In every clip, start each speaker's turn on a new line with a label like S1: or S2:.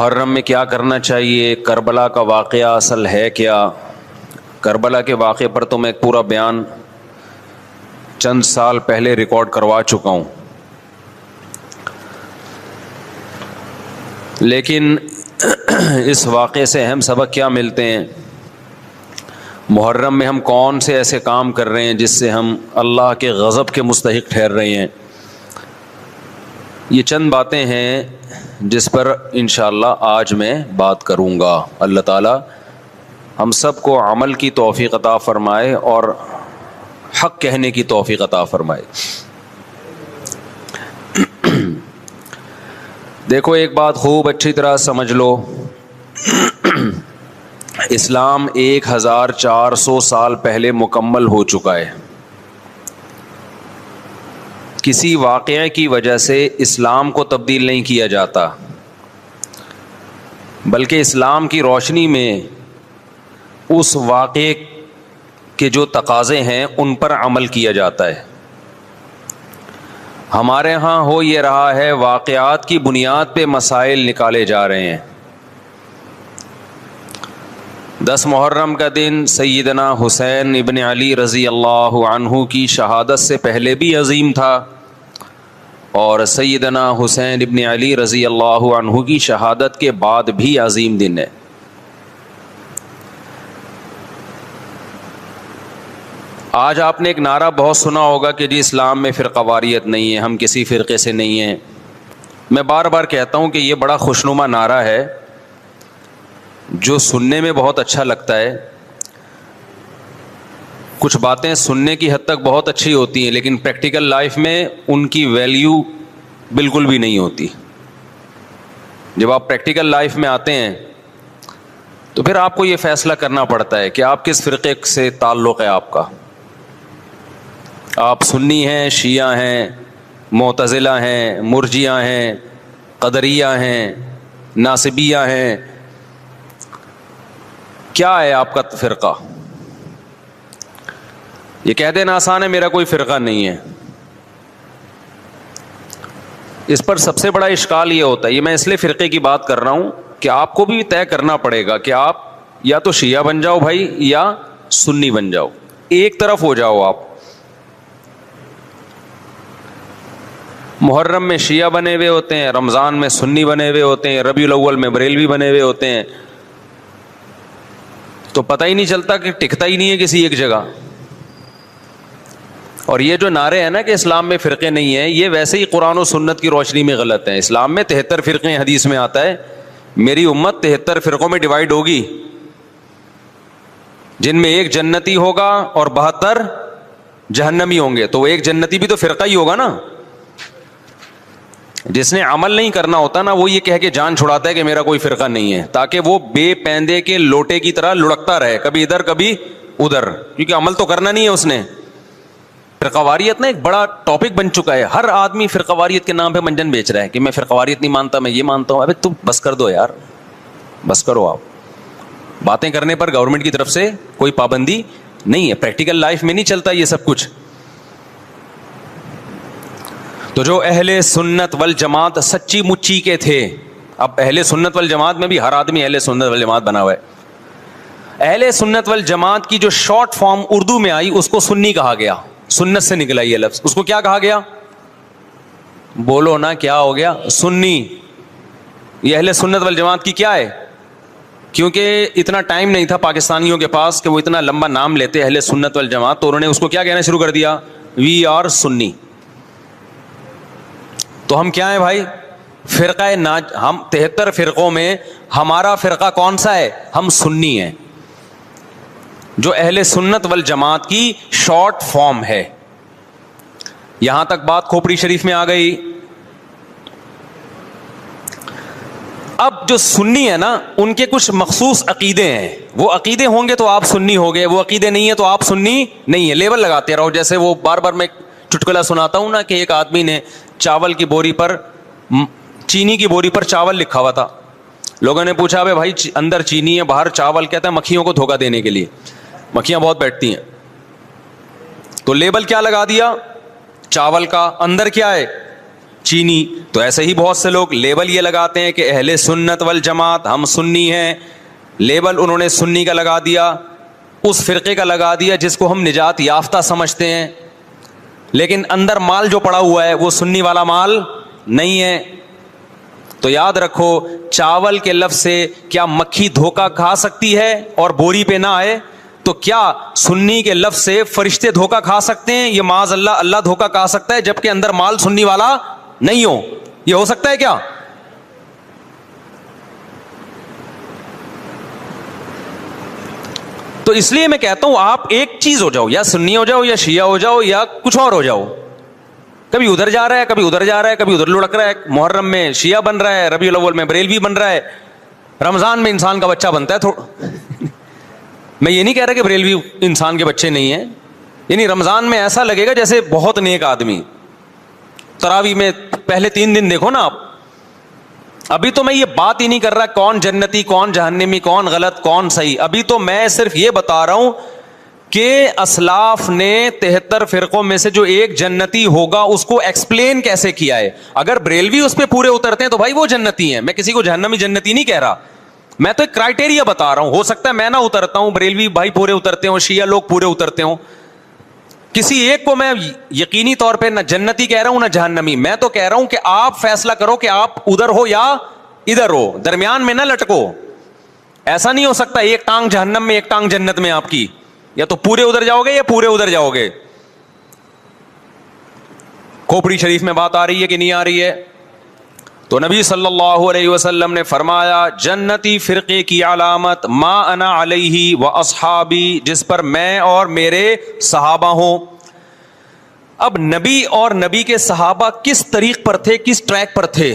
S1: محرم میں کیا کرنا چاہیے؟ کربلا کا واقعہ اصل ہے کیا؟ کربلا کے واقعے پر تو میں ایک پورا بیان چند سال پہلے ریکارڈ کروا چکا ہوں، لیکن اس واقعے سے اہم سبق کیا ملتے ہیں؟ محرم میں ہم کون سے ایسے کام کر رہے ہیں جس سے ہم اللہ کے غضب کے مستحق ٹھہر رہے ہیں؟ یہ چند باتیں ہیں جس پر انشاءاللہ آج میں بات کروں گا۔ اللہ تعالی ہم سب کو عمل کی توفیق عطا فرمائے اور حق کہنے کی توفیق عطا فرمائے۔ دیکھو، ایک بات خوب اچھی طرح سمجھ لو، اسلام 1400 سال پہلے مکمل ہو چکا ہے۔ کسی واقعے کی وجہ سے اسلام کو تبدیل نہیں کیا جاتا، بلکہ اسلام کی روشنی میں اس واقعے کے جو تقاضے ہیں ان پر عمل کیا جاتا ہے۔ ہمارے ہاں ہو یہ رہا ہے، واقعات کی بنیاد پہ مسائل نکالے جا رہے ہیں۔ 10 محرم کا دن سیدنا حسین ابن علی رضی اللہ عنہ کی شہادت سے پہلے بھی عظیم تھا، اور سیدنا حسین ابن علی رضی اللہ عنہ کی شہادت کے بعد بھی عظیم دن ہے۔ آج آپ نے ایک نعرہ بہت سنا ہوگا کہ جی اسلام میں فرقہ واریت نہیں ہے، ہم کسی فرقے سے نہیں ہیں۔ میں بار بار کہتا ہوں کہ یہ بڑا خوشنما نعرہ ہے جو سننے میں بہت اچھا لگتا ہے۔ کچھ باتیں سننے کی حد تک بہت اچھی ہوتی ہیں، لیکن پریکٹیکل لائف میں ان کی ویلیو بالکل بھی نہیں ہوتی۔ جب آپ پریکٹیکل لائف میں آتے ہیں تو پھر آپ کو یہ فیصلہ کرنا پڑتا ہے کہ آپ کس فرقے سے تعلق ہے آپ کا۔ آپ سنی ہیں، شیعہ ہیں، معتزلہ ہیں، مرجیہ ہیں، قدریہ ہیں، ناصبیہ ہیں، کیا ہے آپ کا فرقہ؟ یہ کہہ دینا آسان ہے، میرا کوئی فرقہ نہیں ہے۔ اس پر سب سے بڑا اشکال یہ ہوتا ہے، یہ میں اس لیے فرقے کی بات کر رہا ہوں کہ آپ کو بھی طے کرنا پڑے گا کہ آپ یا تو شیعہ بن جاؤ بھائی، یا سنی بن جاؤ، ایک طرف ہو جاؤ آپ۔ محرم میں شیعہ بنے ہوئے ہوتے ہیں، رمضان میں سنی بنے ہوئے ہوتے ہیں، ربیع الاول میں بریلوی بنے ہوئے ہوتے ہیں، تو پتہ ہی نہیں چلتا کہ ٹکتا ہی نہیں ہے کسی ایک جگہ۔ اور یہ جو نعرے ہیں نا کہ اسلام میں فرقے نہیں ہیں، یہ ویسے ہی قرآن و سنت کی روشنی میں غلط ہیں۔ اسلام میں 73 فرقے، حدیث میں آتا ہے میری امت 73 فرقوں میں ڈیوائیڈ ہوگی، جن میں ایک جنتی ہوگا اور 72 جہنمی ہوں گے۔ تو ایک جنتی بھی تو فرقہ ہی ہوگا نا۔ جس نے عمل نہیں کرنا ہوتا نا، وہ یہ کہہ کے جان چھڑاتا ہے کہ میرا کوئی فرقہ نہیں ہے، تاکہ وہ بے پیندے کے لوٹے کی طرح لڑکتا رہے، کبھی ادھر کبھی ادھر، کیونکہ عمل تو کرنا نہیں ہے اس نے۔ فرقہ واریت نا ایک بڑا ٹاپک بن چکا ہے، ہر آدمی فرقہ واریت کے نام پہ منجن بیچ رہا ہے کہ میں فرقہ واریت نہیں مانتا، میں یہ مانتا ہوں۔ ابے تم بس کر دو یار، بس کرو۔ آپ باتیں کرنے پر گورنمنٹ کی طرف سے کوئی پابندی نہیں ہے، پریکٹیکل لائف میں نہیں چلتا یہ سب کچھ۔ تو جو اہل سنت والجماعت سچی مچی کے تھے، اب اہل سنت والجماعت میں بھی ہر آدمی اہل سنت والجماعت بنا ہوا ہے۔ اہل سنت والجماعت کی جو شارٹ فارم اردو میں آئی اس کو سنی کہا گیا، سنت سے نکلا یہ لفظ۔ اس کو کیا کہا گیا؟ بولو نا، کیا ہو گیا؟ سنی۔ یہ اہل سنت والجماعت کی کیا ہے؟ کیونکہ اتنا ٹائم نہیں تھا پاکستانیوں کے پاس کہ وہ اتنا لمبا نام لیتے اہل سنت والجماعت، تو انہوں نے اس کو کیا کہنا شروع کر دیا؟ وی آر سنی۔ تو ہم کیا ہیں بھائی؟ فرقہ ہم 73 فرقوں میں ہمارا فرقہ کون سا ہے؟ ہم سنی ہیں، جو اہل سنت والجماعت کی شارٹ فارم ہے۔ یہاں تک بات کھوپڑی شریف میں آ گئی۔ اب جو سنی ہے نا، ان کے کچھ مخصوص عقیدے ہیں، وہ عقیدے ہوں گے تو آپ سنی ہوگے، وہ عقیدے نہیں ہے تو آپ سنی نہیں ہے۔ لیبل لگاتے رہو، جیسے وہ بار بار میں چٹکلا سناتا ہوں نا کہ ایک آدمی نے چاول کی بوری پر، چینی کی بوری پر چاول لکھا ہوا تھا۔ لوگوں نے پوچھا بھائی اندر چینی ہے باہر چاول، کہتا ہے مکھیوں کو دھوکہ دینے کے لیے، مکھیاں بہت بیٹھتی ہیں۔ تو لیبل کیا لگا دیا چاول کا، اندر کیا ہے؟ چینی. تو ایسے ہی بہت سے لوگ لیبل یہ لگاتے ہیں کہ اہل سنت والجماعت ہم سنی ہیں, لیبل انہوں نے سنی کا لگا دیا, اس فرقے کا لگا دیا جس کو ہم نجات یافتہ سمجھتے ہیں, لیکن اندر مال جو پڑا ہوا ہے وہ سنی والا مال نہیں ہے. تو یاد رکھو, چاول کے لفظ سے کیا مکھی دھوکہ کھا سکتی ہے اور بوری پہ نہ آئے؟ تو کیا سنی کے لفظ سے فرشتے دھوکہ کھا سکتے ہیں؟ یہ معاذ اللہ, اللہ دھوکہ کھا سکتا ہے جبکہ اندر مال سنی والا نہیں ہو. یہ ہو سکتا ہے کیا؟ تو اس لیے میں کہتا ہوں آپ ایک چیز ہو جاؤ, یا سنی ہو جاؤ یا شیعہ ہو جاؤ یا کچھ اور ہو جاؤ. کبھی ادھر جا رہا ہے, کبھی ادھر جا رہا ہے, کبھی ادھر لڑک رہا ہے. محرم میں شیعہ بن رہا ہے, ربیع الاول میں بریلوی بن رہا ہے, رمضان میں انسان کا بچہ بنتا ہے. میں یہ نہیں کہہ رہا کہ بریلوی انسان کے بچے نہیں ہیں, یعنی رمضان میں ایسا لگے گا جیسے بہت نیک آدمی. تراویح میں پہلے 3 دن دیکھو نا آپ. ابھی تو میں یہ بات ہی نہیں کر رہا کون جنتی کون جہنمی کون غلط کون صحیح. ابھی تو میں صرف یہ بتا رہا ہوں کہ اسلاف نے 73 فرقوں میں سے جو ایک جنتی ہوگا اس کو ایکسپلین کیسے کیا ہے. اگر بریلوی اس پہ پورے اترتے ہیں تو بھائی وہ جنتی ہیں. میں کسی کو جہنمی جنتی نہیں کہہ رہا, میں تو ایک کرائٹیریا بتا رہا ہوں. ہو سکتا ہے میں نہ اترتا ہوں, بریلوی بھائی پورے اترتے ہوں, شیعہ لوگ پورے اترتے ہوں. کسی ایک کو میں یقینی طور پہ نہ جنتی کہہ رہا ہوں نہ جہنمی. میں تو کہہ رہا ہوں کہ آپ فیصلہ کرو کہ آپ ادھر ہو یا ادھر ہو, درمیان میں نہ لٹکو. ایسا نہیں ہو سکتا ایک ٹانگ جہنم میں ایک ٹانگ جنت میں آپ کی, یا تو پورے ادھر جاؤ گے یا پورے ادھر جاؤ گے. کھوپڑی شریف میں بات آ رہی ہے کہ نہیں آ رہی ہے؟ تو نبی صلی اللہ علیہ وسلم نے فرمایا جنتی فرقے کی علامت ما انا علیہ و اصحابی, جس پر میں اور میرے صحابہ ہوں. اب نبی اور نبی کے صحابہ کس طریق پر تھے, کس ٹریک پر تھے؟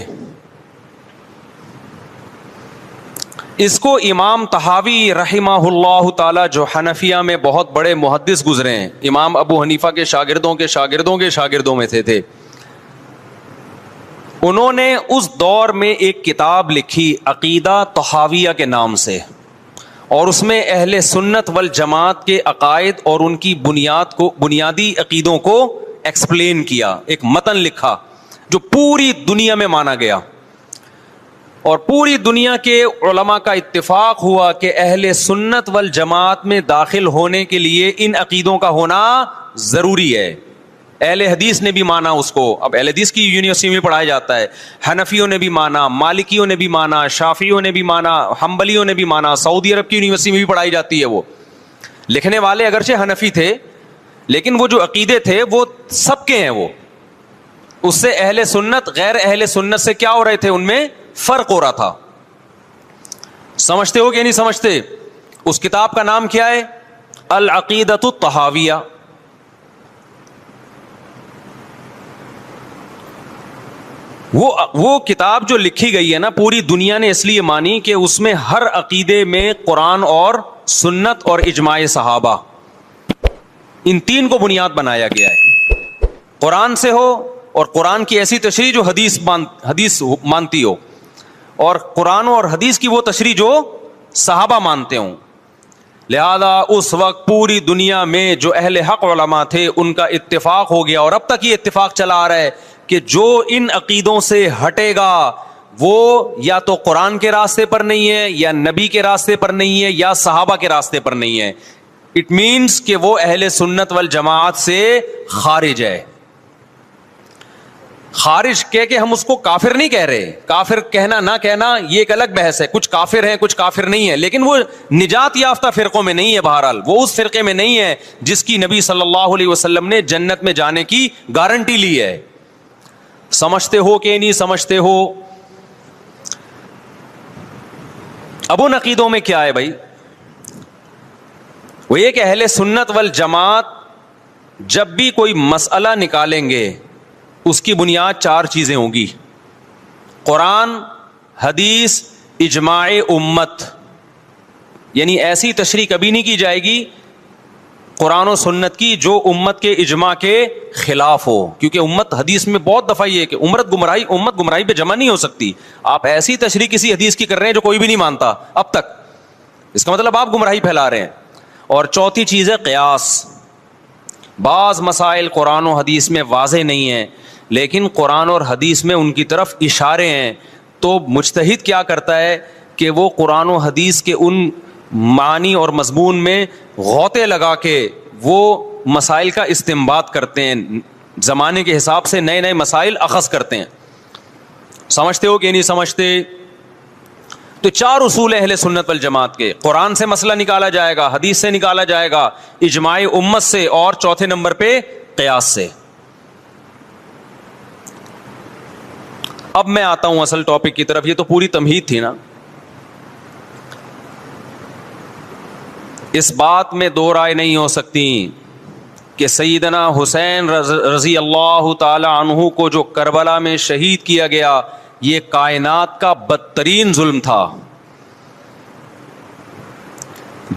S1: اس کو امام طحاوی رحمہ اللہ تعالی جو حنفیہ میں بہت بڑے محدث گزرے ہیں, امام ابو حنیفہ کے شاگردوں کے شاگردوں کے شاگردوں میں تھے. انہوں نے اس دور میں ایک کتاب لکھی عقیدہ طحاویہ کے نام سے, اور اس میں اہل سنت والجماعت کے عقائد اور ان کی بنیادی عقیدوں کو ایکسپلین کیا. ایک متن لکھا جو پوری دنیا میں مانا گیا, اور پوری دنیا کے علماء کا اتفاق ہوا کہ اہل سنت والجماعت میں داخل ہونے کے لیے ان عقیدوں کا ہونا ضروری ہے. اہل حدیث نے بھی مانا اس کو. اب اہل حدیث کی یونیورسٹی میں پڑھایا جاتا ہے. حنفیوں نے بھی مانا, مالکیوں نے بھی مانا, شافعیوں نے بھی مانا, حنبلیوں نے بھی مانا. سعودی عرب کی یونیورسٹی میں بھی پڑھائی جاتی ہے. وہ لکھنے والے اگرچہ حنفی تھے لیکن وہ جو عقیدے تھے وہ سب کے ہیں. وہ اس سے اہل سنت غیر اہل سنت سے کیا ہو رہے تھے, ان میں فرق ہو رہا تھا. سمجھتے ہو کہ نہیں سمجھتے؟ اس کتاب کا نام کیا ہے؟ العقیدۃ الطحاویہ. وہ کتاب جو لکھی گئی ہے نا, پوری دنیا نے اس لیے مانی کہ اس میں ہر عقیدے میں قرآن اور سنت اور اجماع صحابہ, ان 3 کو بنیاد بنایا گیا ہے. قرآن سے ہو, اور قرآن کی ایسی تشریح جو حدیث مانتی ہو, اور قرآن اور حدیث کی وہ تشریح جو صحابہ مانتے ہوں. لہذا اس وقت پوری دنیا میں جو اہل حق علماء تھے ان کا اتفاق ہو گیا, اور اب تک یہ اتفاق چلا آ رہا ہے کہ جو ان عقیدوں سے ہٹے گا وہ یا تو قرآن کے راستے پر نہیں ہے, یا نبی کے راستے پر نہیں ہے, یا صحابہ کے راستے پر نہیں ہے. اٹ مینس کہ وہ اہل سنت والجماعت سے خارج ہے. خارج کہہ کے ہم اس کو کافر نہیں کہہ رہے. کافر کہنا نہ کہنا یہ ایک الگ بحث ہے. کچھ کافر ہیں کچھ کافر نہیں ہے, لیکن وہ نجات یافتہ فرقوں میں نہیں ہے. بہرحال وہ اس فرقے میں نہیں ہے جس کی نبی صلی اللہ علیہ وسلم نے جنت میں جانے کی گارنٹی لی ہے. سمجھتے ہو کہ نہیں سمجھتے ہو؟ اب ان عقیدوں میں کیا ہے بھائی؟ وہ یہ کہ اہل سنت والجماعت جب بھی کوئی مسئلہ نکالیں گے اس کی بنیاد 4 چیزیں ہوں گی: قرآن، حدیث، اجماع امت. یعنی ایسی تشریح کبھی نہیں کی جائے گی قرآن و سنت کی جو امت کے اجماع کے خلاف ہو, کیونکہ امت حدیث میں بہت دفعہ یہ ہے کہ امت گمراہی پہ جمع نہیں ہو سکتی. آپ ایسی تشریح کسی حدیث کی کر رہے ہیں جو کوئی بھی نہیں مانتا اب تک, اس کا مطلب آپ گمراہی پھیلا رہے ہیں. اور چوتھی چیز ہے قیاس. بعض مسائل قرآن و حدیث میں واضح نہیں ہیں لیکن قرآن اور حدیث میں ان کی طرف اشارے ہیں. تو مجتہد کیا کرتا ہے کہ وہ قرآن و حدیث کے ان معنی اور مضمون میں غوطے لگا کے وہ مسائل کا استنباط کرتے ہیں, زمانے کے حساب سے نئے نئے مسائل اخذ کرتے ہیں. سمجھتے ہو کہ نہیں سمجھتے؟ تو 4 اصول اہل سنت والجماعت کے: قرآن سے مسئلہ نکالا جائے گا, حدیث سے نکالا جائے گا, اجماع امت سے, اور چوتھے نمبر پہ قیاس سے. اب میں آتا ہوں اصل ٹاپک کی طرف. یہ تو پوری تمہید تھی نا. اس بات میں دو رائے نہیں ہو سکتی کہ سیدنا حسین رضی اللہ تعالی عنہ کو جو کربلا میں شہید کیا گیا یہ کائنات کا بدترین ظلم تھا.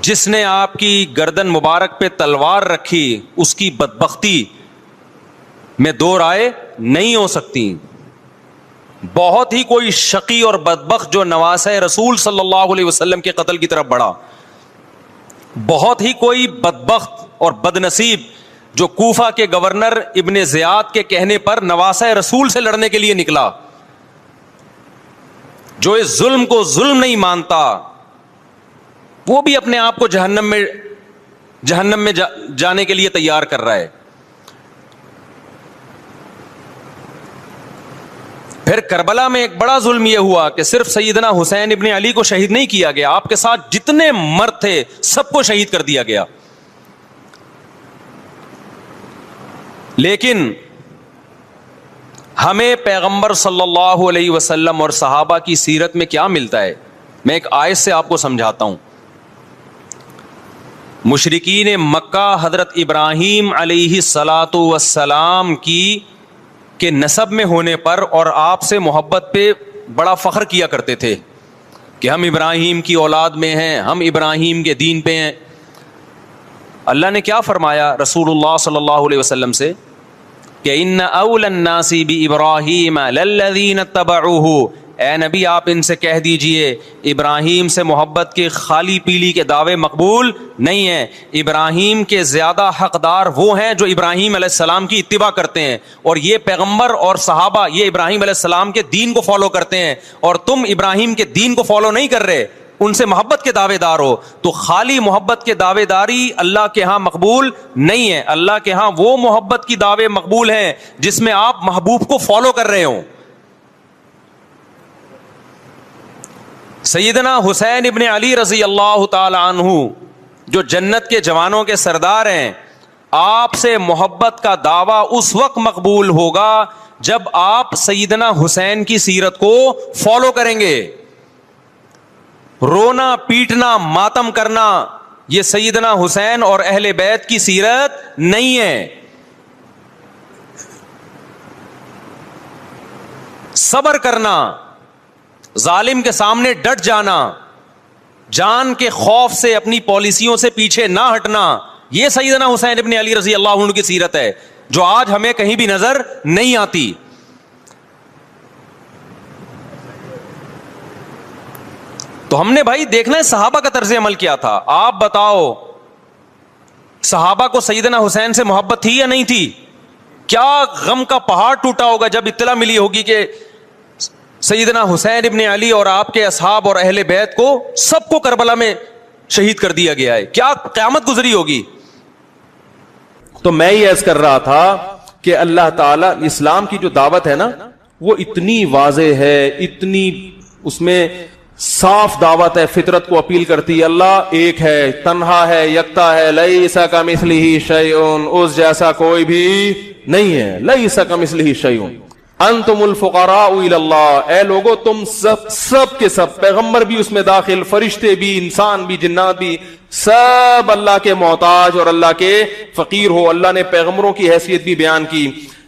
S1: جس نے آپ کی گردن مبارک پہ تلوار رکھی اس کی بدبختی میں دو رائے نہیں ہو سکتی. بہت ہی کوئی شقی اور بدبخت جو نواسہ رسول صلی اللہ علیہ وسلم کے قتل کی طرف بڑھا, بہت ہی کوئی بدبخت اور بدنصیب جو کوفہ کے گورنر ابن زیاد کے کہنے پر نواسہ رسول سے لڑنے کے لیے نکلا, جو اس ظلم کو ظلم نہیں مانتا, وہ بھی اپنے آپ کو جہنم میں جانے کے لیے تیار کر رہا ہے. پھر کربلا میں ایک بڑا ظلم یہ ہوا کہ صرف سیدنا حسین ابن علی کو شہید نہیں کیا گیا, آپ کے ساتھ جتنے مرد تھے سب کو شہید کر دیا گیا. لیکن ہمیں پیغمبر صلی اللہ علیہ وسلم اور صحابہ کی سیرت میں کیا ملتا ہے؟ میں ایک آیت سے آپ کو سمجھاتا ہوں. مشرکین مکہ حضرت ابراہیم علیہ الصلاۃ والسلام کے نسب میں ہونے پر اور آپ سے محبت پہ بڑا فخر کیا کرتے تھے کہ ہم ابراہیم کی اولاد میں ہیں, ہم ابراہیم کے دین پہ ہیں. اللہ نے کیا فرمایا رسول اللہ صلی اللہ علیہ وسلم سے کہ ان اول الناس بابراہیم للذین اتبعوہ, اے نبی آپ ان سے کہہ دیجئے ابراہیم سے محبت کے خالی پیلی کے دعوے مقبول نہیں ہیں. ابراہیم کے زیادہ حقدار وہ ہیں جو ابراہیم علیہ السلام کی اتباع کرتے ہیں, اور یہ پیغمبر اور صحابہ یہ ابراہیم علیہ السلام کے دین کو فالو کرتے ہیں, اور تم ابراہیم کے دین کو فالو نہیں کر رہے, ان سے محبت کے دعوے دار ہو. تو خالی محبت کے دعوے داری اللہ کے ہاں مقبول نہیں ہے. اللہ کے ہاں وہ محبت کی دعوے مقبول ہیں جس میں آپ محبوب کو فالو کر رہے ہوں. سیدنا حسین ابن علی رضی اللہ تعالی عنہ جو جنت کے جوانوں کے سردار ہیں, آپ سے محبت کا دعویٰ اس وقت مقبول ہوگا جب آپ سیدنا حسین کی سیرت کو فالو کریں گے. رونا پیٹنا ماتم کرنا یہ سیدنا حسین اور اہل بیت کی سیرت نہیں ہے. صبر کرنا, ظالم کے سامنے ڈٹ جانا, جان کے خوف سے اپنی پالیسیوں سے پیچھے نہ ہٹنا, یہ سیدنا حسین ابن علی رضی اللہ عنہ کی سیرت ہے جو آج ہمیں کہیں بھی نظر نہیں آتی. تو ہم نے بھائی دیکھنا ہے صحابہ کا طرز عمل کیا تھا. آپ بتاؤ صحابہ کو سیدنا حسین سے محبت تھی یا نہیں تھی؟ کیا غم کا پہاڑ ٹوٹا ہوگا جب اطلاع ملی ہوگی کہ سیدنا حسین ابن علی اور آپ کے اصحاب اور اہل بیت کو سب کو کربلا میں شہید کر دیا گیا ہے. کیا قیامت گزری ہوگی.
S2: تو میں یہ عرض کر رہا تھا کہ اللہ تعالیٰ اسلام کی جو دعوت ہے نا وہ اتنی واضح ہے, اتنی اس میں صاف دعوت ہے, فطرت کو اپیل کرتی ہے. اللہ ایک ہے, تنہا ہے, یکتا ہے, لیس کمثلہ شیء, اس جیسا کوئی بھی نہیں ہے. لیس کمثلہ شیء, انتم الفقراء الی اللہ, اے لوگو تم سب کے سب, پیغمبر بھی اس میں داخل, فرشتے بھی, انسان بھی, جنات بھی, سب اللہ کے محتاج اور اللہ کے فقیر ہو. اللہ نے پیغمبروں کی حیثیت بھی بیان کی.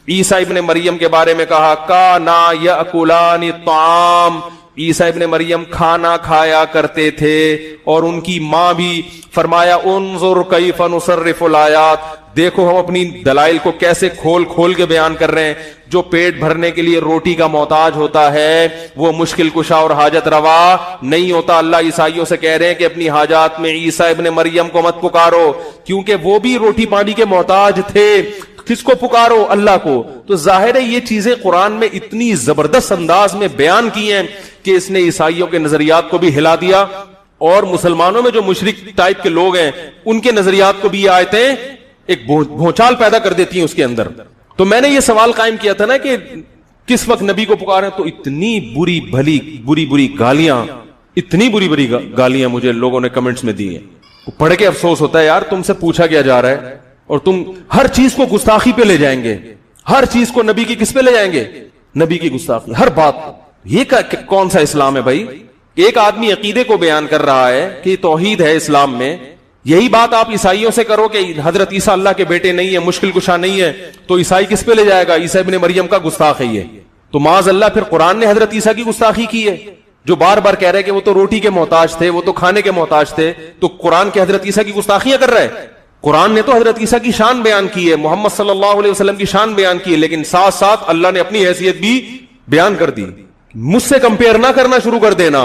S2: عیسیٰ ابن مریم کے بارے میں کہا کانا یاکلان الطعام, عیسیٰ ابن مریم کھانا کھایا کرتے تھے, اور ان کی ماں بھی. فرمایا انظر کیف نصرف الآیات, دیکھو ہم اپنی دلائل کو کیسے کھول کھول کے بیان کر رہے ہیں. جو پیٹ بھرنے کے لیے روٹی کا محتاج ہوتا ہے وہ مشکل کشا اور حاجت روا نہیں ہوتا. اللہ عیسائیوں سے کہہ رہے ہیں کہ اپنی حاجات میں عیسیٰ ابن مریم کو مت پکارو, کیونکہ وہ بھی روٹی پانی کے محتاج تھے. کس کو پکارو؟ اللہ کو. تو ظاہر ہے یہ چیزیں قرآن میں اتنی زبردست انداز میں بیان کی ہیں کہ اس نے عیسائیوں کے نظریات کو بھی ہلا دیا, اور مسلمانوں میں جو مشرک ٹائپ کے لوگ ہیں ان کے نظریات کو بھی یہ آیتیں ایک بھونچال پیدا کر دیتی ہیں اس کے اندر. تو میں نے یہ سوال قائم کیا تھا نا کہ کس وقت نبی کو پکارے, تو اتنی بری گالیاں, اتنی بری گالیاں مجھے لوگوں نے کمنٹس میں دی ہیں. پڑھ کے افسوس ہوتا ہے یار, تم سے پوچھا کیا جا رہا ہے اور تم ہر چیز کو گستاخی پہ لے جائیں گے, ہر چیز کو نبی کی کس پہ لے جائیں گے؟ نبی کی گستاخی, ہر بات. یہ کون سا اسلام ہے بھائی؟ ایک آدمی عقیدے کو بیان کر رہا ہے کہ توحید ہے اسلام میں, یہی بات آپ عیسائیوں سے کرو کہ حضرت عیسیٰ اللہ کے بیٹے نہیں ہے, مشکل کشا نہیں ہے, تو عیسائی کس پہ لے جائے گا؟ عیسیٰ ابن مریم کا گستاخ ہے یہ. تو معاذ اللہ پھر قرآن نے حضرت عیسیٰ کی گستاخی کی ہے, جو بار بار کہہ رہے کہ وہ تو روٹی کے محتاج تھے, وہ تو کھانے کے محتاج تھے, تو قرآن کے حضرت عیسیٰ کی گستاخیاں کر رہے ہیں. قرآن نے تو حضرت عیسیٰ کی شان بیان کی ہے, محمد صلی اللہ علیہ وسلم کی شان بیان کی ہے, لیکن ساتھ ساتھ اللہ نے اپنی حیثیت بھی بیان کر دی. مجھ سے کمپیئر نہ کرنا شروع کر دینا,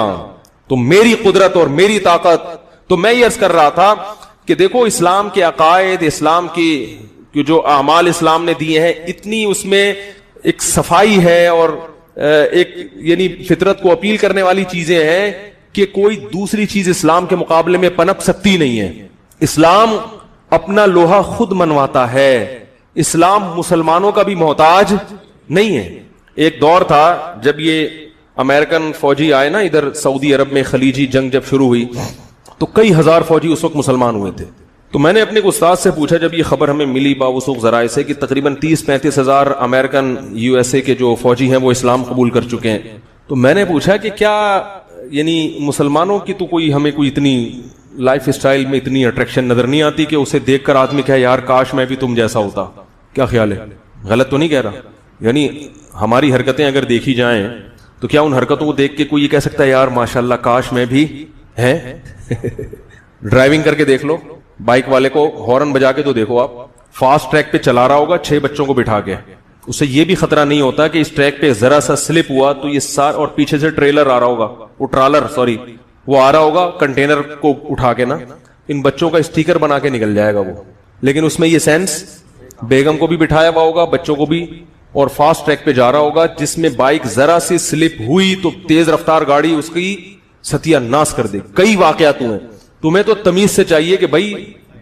S2: تو میری قدرت اور میری طاقت. تو میں یہ عرض کر رہا تھا کہ دیکھو اسلام کے عقائد, اسلام کی جو اعمال اسلام نے دیے ہیں, اتنی اس میں ایک صفائی ہے اور ایک یعنی فطرت کو اپیل کرنے والی چیزیں ہیں کہ کوئی دوسری چیز اسلام کے مقابلے میں پنپ سکتی نہیں ہے. اسلام اپنا لوہا خود منواتا ہے, اسلام مسلمانوں کا بھی محتاج نہیں ہے. ایک دور تھا جب یہ امریکن فوجی آئے نا ادھر سعودی عرب میں, خلیجی جنگ جب شروع ہوئی تو کئی ہزار فوجی اس وقت مسلمان ہوئے تھے. تو میں نے اپنے استاد سے پوچھا جب یہ خبر ہمیں ملی باوثوق ذرائع سے کہ تقریباً 30-35 ہزار امریکن USA کے جو فوجی ہیں وہ اسلام قبول کر چکے ہیں, تو میں نے پوچھا کہ کیا یعنی مسلمانوں کی تو کوئی ہمیں کوئی اتنی لائف اسٹائل میں اتنی اٹریکشن نظر نہیں آتی کہ اسے دیکھ کر آدمی کہے یار کاش میں بھی تم جیسا ہوتا. کیا خیال ہے؟ غلط تو نہیں کہہ رہا؟ یعنی ہماری حرکتیں اگر دیکھی جائیں تو کیا ان حرکتوں کو دیکھ کے کوئی یہ کہہ سکتا ہے یار ماشاءاللہ کاش میں بھی ہے؟ ڈرائیونگ کر کے دیکھ لو, بائک والے کو ہارن بجا کے تو دیکھو, آپ فاسٹ ٹریک پہ چلا رہا ہوگا 6 بچوں کو بٹھا کے, اسے یہ بھی خطرہ نہیں ہوتا کہ اس ٹریک پہ ذرا سا سلپ ہوا تو یہ اور پیچھے سے ٹریلر آ رہا ہوگا, وہ آ رہا ہوگا کنٹینر کو اٹھا کے نا, ان بچوں کا اسٹیکر بنا کے نکل جائے گا وہ. لیکن اس میں یہ سینس, بیگم کو بھی بٹھایا ہوا ہوگا, بچوں کو بھی, اور فاسٹ ٹریک پہ جا رہا ہوگا جس میں بائک ذرا سی سلپ ہوئی تو تیز رفتار گاڑی اس کی ستیہ ناس کر دے. کئی واقعات ہوئے. تمہیں تو تمیز سے چاہیے کہ بھائی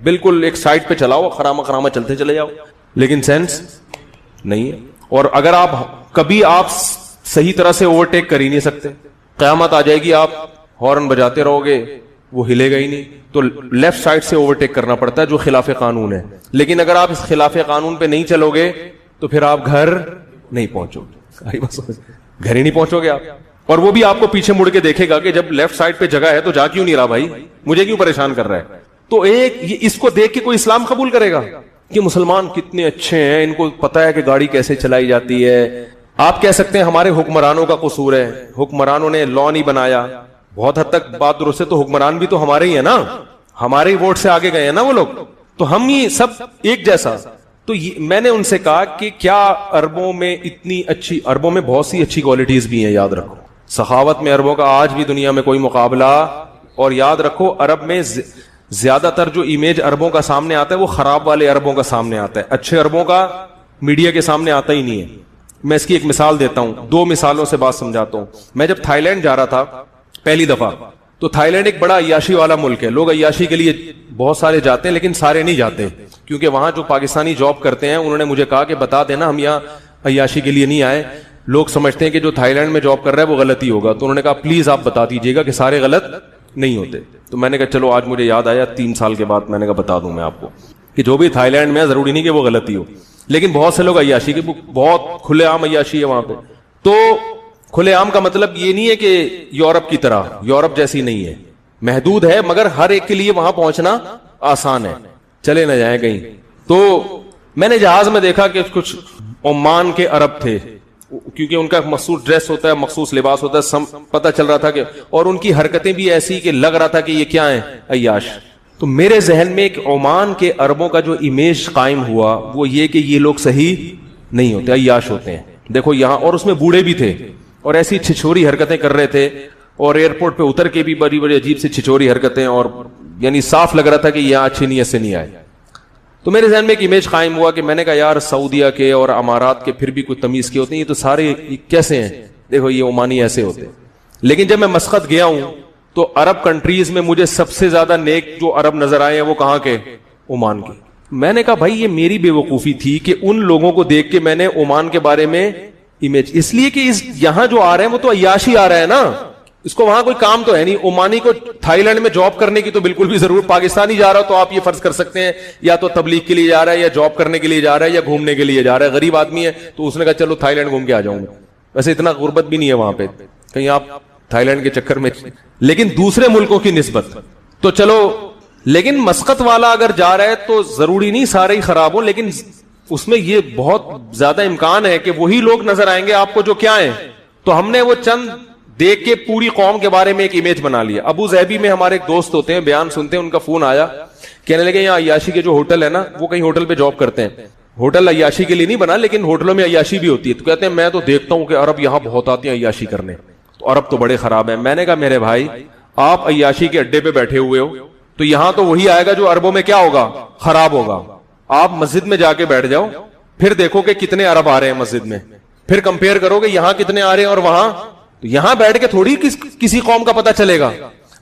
S2: بالکل ایک سائڈ پہ چلاؤ, خرامہ چلتے چلے جاؤ, لیکن سینس نہیں ہے. اور اگر کبھی آپ صحیح طرح سے اوورٹیک کر ہی نہیں سکتے, قیامت آ جائے گی, آپ ہارن بجاتے رہو گے وہ ہلے گا ہی نہیں, تو لیفٹ سائڈ سے اوورٹیک کرنا پڑتا ہے جو خلاف قانون ہے. لیکن اگر آپ اس خلاف قانون پہ نہیں چلو گے تو پھر آپ گھر نہیں پہنچو گے, گھر ہی نہیں پہنچو گے آپ. اور وہ بھی آپ کو پیچھے مڑ کے دیکھے گا کہ جب لیفٹ سائڈ پہ جگہ ہے تو جا کیوں نہیں رہا بھائی, مجھے کیوں پریشان کر رہا ہے. تو ایک اس کو دیکھ کے کوئی اسلام قبول کرے گا کہ مسلمان کتنے اچھے ہیں, ان کو پتا ہے کہ گاڑی کیسے چلائی جاتی ہے. آپ کہہ سکتے ہیں ہمارے حکمرانوں کا قصور ہے, حکمرانوں نے لا نہیں بنایا. بہت حد تک بات درست ہے, تو حکمران بھی تو ہمارے ہی ہیں نا, ہمارے ہی ووٹ سے آگے گئے ہیں نا وہ لوگ, تو ہم ہی سب ایک جیسا. تو میں نے ان سے کہا کہ کیا عربوں میں اتنی اچھی, عربوں میں بہت سی اچھی کوالٹیز بھی ہیں, یاد رکھو سخاوت میں عربوں کا آج بھی دنیا میں کوئی مقابلہ. اور یاد رکھو عرب میں زیادہ تر جو امیج عربوں کا سامنے آتا ہے وہ خراب والے عربوں کا سامنے آتا ہے, اچھے عربوں کا میڈیا کے سامنے آتا ہی نہیں ہے. میں اس کی ایک مثال دیتا ہوں, 2 مثالوں سے بات سمجھاتا ہوں. میں جب تھائی لینڈ جا رہا تھا پہلی دفعہ, تو تھائی لینڈ ایک بڑا عیاشی والا ملک ہے, لوگ عیاشی کے لیے بہت سارے جاتے ہیں لیکن سارے نہیں جاتے, کیونکہ وہاں جو پاکستانی جاب کرتے ہیں انہوں نے مجھے کہا کہ بتا دینا ہم یہاں عیاشی کے لیے نہیں آئے, لوگ سمجھتے ہیں کہ جو تھائی لینڈ میں جاب کر رہا ہے وہ غلط ہی ہوگا. تو انہوں نے کہا پلیز آپ بتا دیجیے گا کہ سارے غلط نہیں ہوتے. تو میں نے کہا چلو آج مجھے یاد آیا 3 سال کے بعد, میں نے کہا بتا دوں میں آپ کو کہ جو بھی تھائی لینڈ میں ضروری نہیں کہ وہ غلطی ہو, لیکن بہت سے لوگ عیاشی کے بہت کھلے عام عیاشی ہے وہاں پہ. تو کھلے عام کا مطلب یہ نہیں ہے کہ یورپ کی طرح, یورپ جیسی نہیں ہے, محدود ہے, مگر ہر ایک کے لیے وہاں پہنچنا آسان ہے, چلے نہ جائیں کہیں. تو میں نے جہاز میں دیکھا کہ کچھ عمان کے عرب تھے, کیونکہ ان کا مخصوص ڈریس ہوتا ہے, مخصوص لباس ہوتا ہے, پتہ چل رہا تھا کہ, اور ان کی حرکتیں بھی ایسی کہ لگ رہا تھا کہ یہ کیا ہیں, عیاش. تو میرے ذہن میں ایک عمان کے عربوں کا جو امیج قائم ہوا وہ یہ کہ یہ لوگ صحیح نہیں ہوتے, عیاش ہوتے ہیں. دیکھو یہاں, اور اس میں بوڑھے بھی تھے اور ایسی چھچوری حرکتیں کر رہے تھے, اور ایئرپورٹ پہ اتر کے بھی بڑی بڑی عجیب سی چھچوری حرکتیں, اور یعنی صاف لگ رہا تھا کہ یہاں اچھی نیت سے نہیں آئے. تو میرے ذہن میں ایک امیج قائم ہوا کہ میں نے کہا یار سعودیہ کے اور امارات کے پھر بھی کوئی تمیز کے ہوتے ہیں, یہ تو سارے کیسے ہیں, دیکھو یہ عمانی ایسے ہوتے ہیں. لیکن جب میں مسقط گیا ہوں تو عرب کنٹریز میں مجھے سب سے زیادہ نیک جو عرب نظر آئے ہیں وہ کہاں کے, عمان کے. میں نے کہا بھائی یہ میری بے وقوفی تھی کہ ان لوگوں کو دیکھ کے میں نے عمان کے بارے میں امیج, اس لیے کہ یہاں جو آ رہے ہیں وہ تو عیاشی آ رہا ہے نا, اس کو وہاں کوئی کام تو ہے نہیں. عمانی کو تھائی لینڈ میں جاب کرنے کی تو بالکل بھی ضرورت, پاکستانی جا رہا تو آپ یہ فرض کر سکتے ہیں یا تو تبلیغ کے لیے جا رہا ہے یا جاب کرنے کے لیے جا رہا ہے یا گھومنے کے لیے جا رہا ہے. غریب آدمی ہے تو اس نے کہا چلو تھائی لینڈ گھوم کے آ جاؤں گا. ویسے اتنا غربت بھی نہیں ہے وہاں پہ کہیں آپ تھائی لینڈ کے چکر میں, لیکن دوسرے ملکوں کی نسبت تو چلو. لیکن مسقط والا اگر جا رہا ہے تو ضروری نہیں سارے ہی خراب ہوں, لیکن اس میں یہ بہت زیادہ امکان ہے کہ وہی لوگ نظر آئیں گے آپ کو جو کیا ہیں. تو ہم نے وہ چند دیکھ کے پوری قوم کے بارے میں ایک امیج بنا لیا. ابو ظہبی میں ہمارے ایک دوست ہوتے ہیں, بیان سنتے ہیں, ان کا فون آیا, کہنے لگے یہاں عیاشی کے جو ہوٹل ہے نا, وہ کہیں ہوٹل پہ جاب کرتے ہیں. ہوٹل عیاشی کے لیے نہیں بنا, لیکن ہوٹلوں میں عیاشی بھی ہوتی ہے. تو کہتے ہیں میں تو دیکھتا ہوں کہ عرب یہاں بہت آتے ہیں عیاشی کرنے, تو عرب تو بڑے خراب ہیں. میں نے کہا میرے بھائی آپ عیاشی کے اڈے پہ بیٹھے ہوئے ہو, تو یہاں تو وہی آئے گا جو عربوں میں کیا ہوگا, خراب ہوگا. آپ مسجد میں جا کے بیٹھ جاؤ, پھر دیکھو کہ کتنے عرب آ رہے ہیں مسجد میں, پھر کمپیئر کرو کہ یہاں کتنے آ رہے ہیں اور وہاں. تو یہاں بیٹھ کے تھوڑی کسی قوم کا پتہ چلے گا.